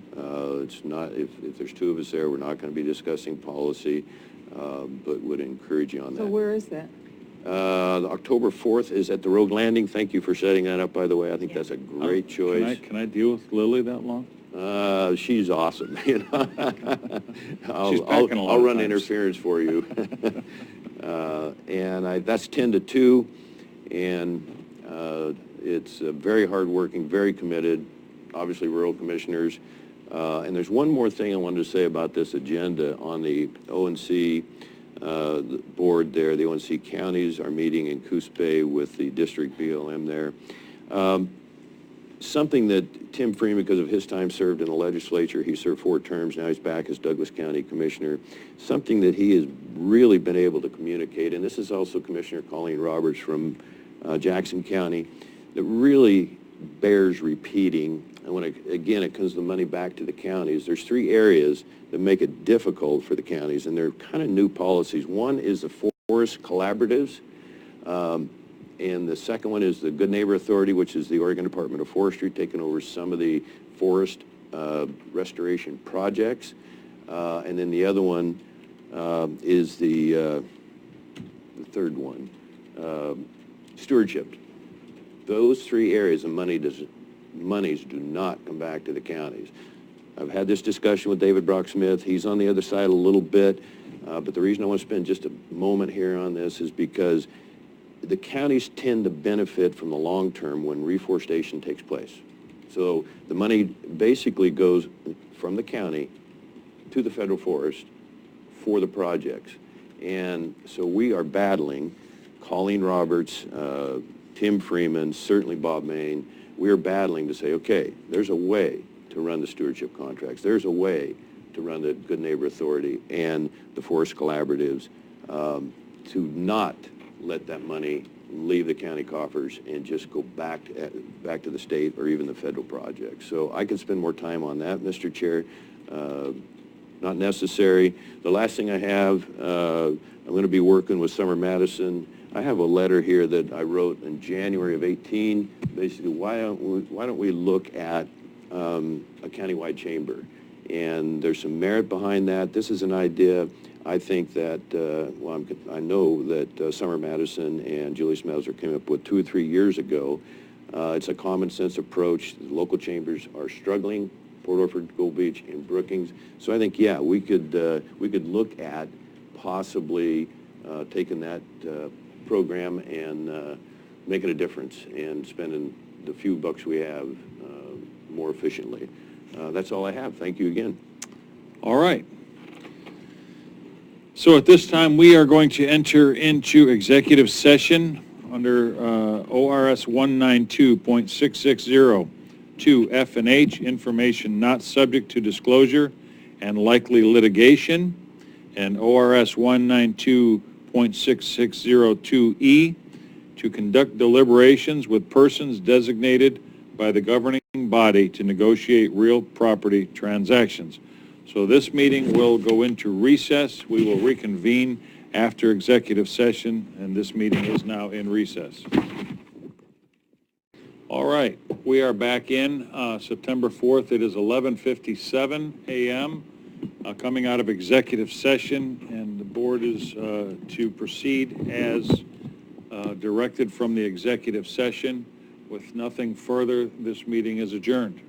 It's not, if there's 2 of us there, we're not going to be discussing policy, but would encourage you on that. So where is that? October 4th is at the Rogue Landing. Thank you for setting that up, by the way. I think that's a great choice. Can I deal with Lily that long? She's awesome. You know? She's packing a lot I'll of run times. interference for you. And that's 10 to 2, and it's very hardworking, very committed, obviously rural commissioners. And there's one more thing I wanted to say about this agenda. On the ONC board there, the ONC counties are meeting in Coos Bay with the district BLM there. Something that Tim Freeman, because of his time served in the legislature, he served 4 terms, now he's back as Douglas County Commissioner, something that he has really been able to communicate, and this is also Commissioner Colleen Roberts from Jackson County, that really bears repeating. And when it comes the money back to the counties, there's 3 areas that make it difficult for the counties, and they're kind of new policies. One is the forest collaboratives. And the second one is the Good Neighbor Authority, which is the Oregon Department of Forestry, taking over some of the forest restoration projects. And then the other one is the third one, stewardship. Those 3 areas of monies do not come back to the counties. I've had this discussion with David Brock-Smith. He's on the other side a little bit, but the reason I want to spend just a moment here on this is because the counties tend to benefit from the long term when reforestation takes place. So the money basically goes from the county to the federal forest for the projects. And so we are battling, Colleen Roberts, Tim Freeman, certainly Bob Main, we are battling to say, okay, there's a way to run the stewardship contracts. There's a way to run the Good Neighbor Authority and the forest collaboratives to not let that money leave the county coffers and just go back to the state or even the federal projects. So I could spend more time on that, Mr. Chair. Not necessary. The last thing I have, I'm going to be working with Summer Madison. I have a letter here that I wrote in January of 18. Basically, why don't we look at a countywide chamber? And there's some merit behind that. This is an idea. I think that, I know that Summer Madison and Julie Smelzer came up with 2 or 3 years ago. It's a common sense approach. The local chambers are struggling, Port Orford, Gold Beach, and Brookings. So I think, yeah, we could look at possibly taking that program and making a difference and spending the few bucks we have more efficiently. That's all I have. Thank you again. All right. So at this time, we are going to enter into executive session under ORS 192.660 to F and H, information not subject to disclosure and likely litigation, and ORS 192.6602E to conduct deliberations with persons designated by the governing body to negotiate real property transactions. So this meeting will go into recess. We will reconvene after executive session, and this meeting is now in recess. All right, we are back in September 4th. It is 11:57 a.m. Coming out of executive session, and the board is to proceed as directed from the executive session. With nothing further, this meeting is adjourned.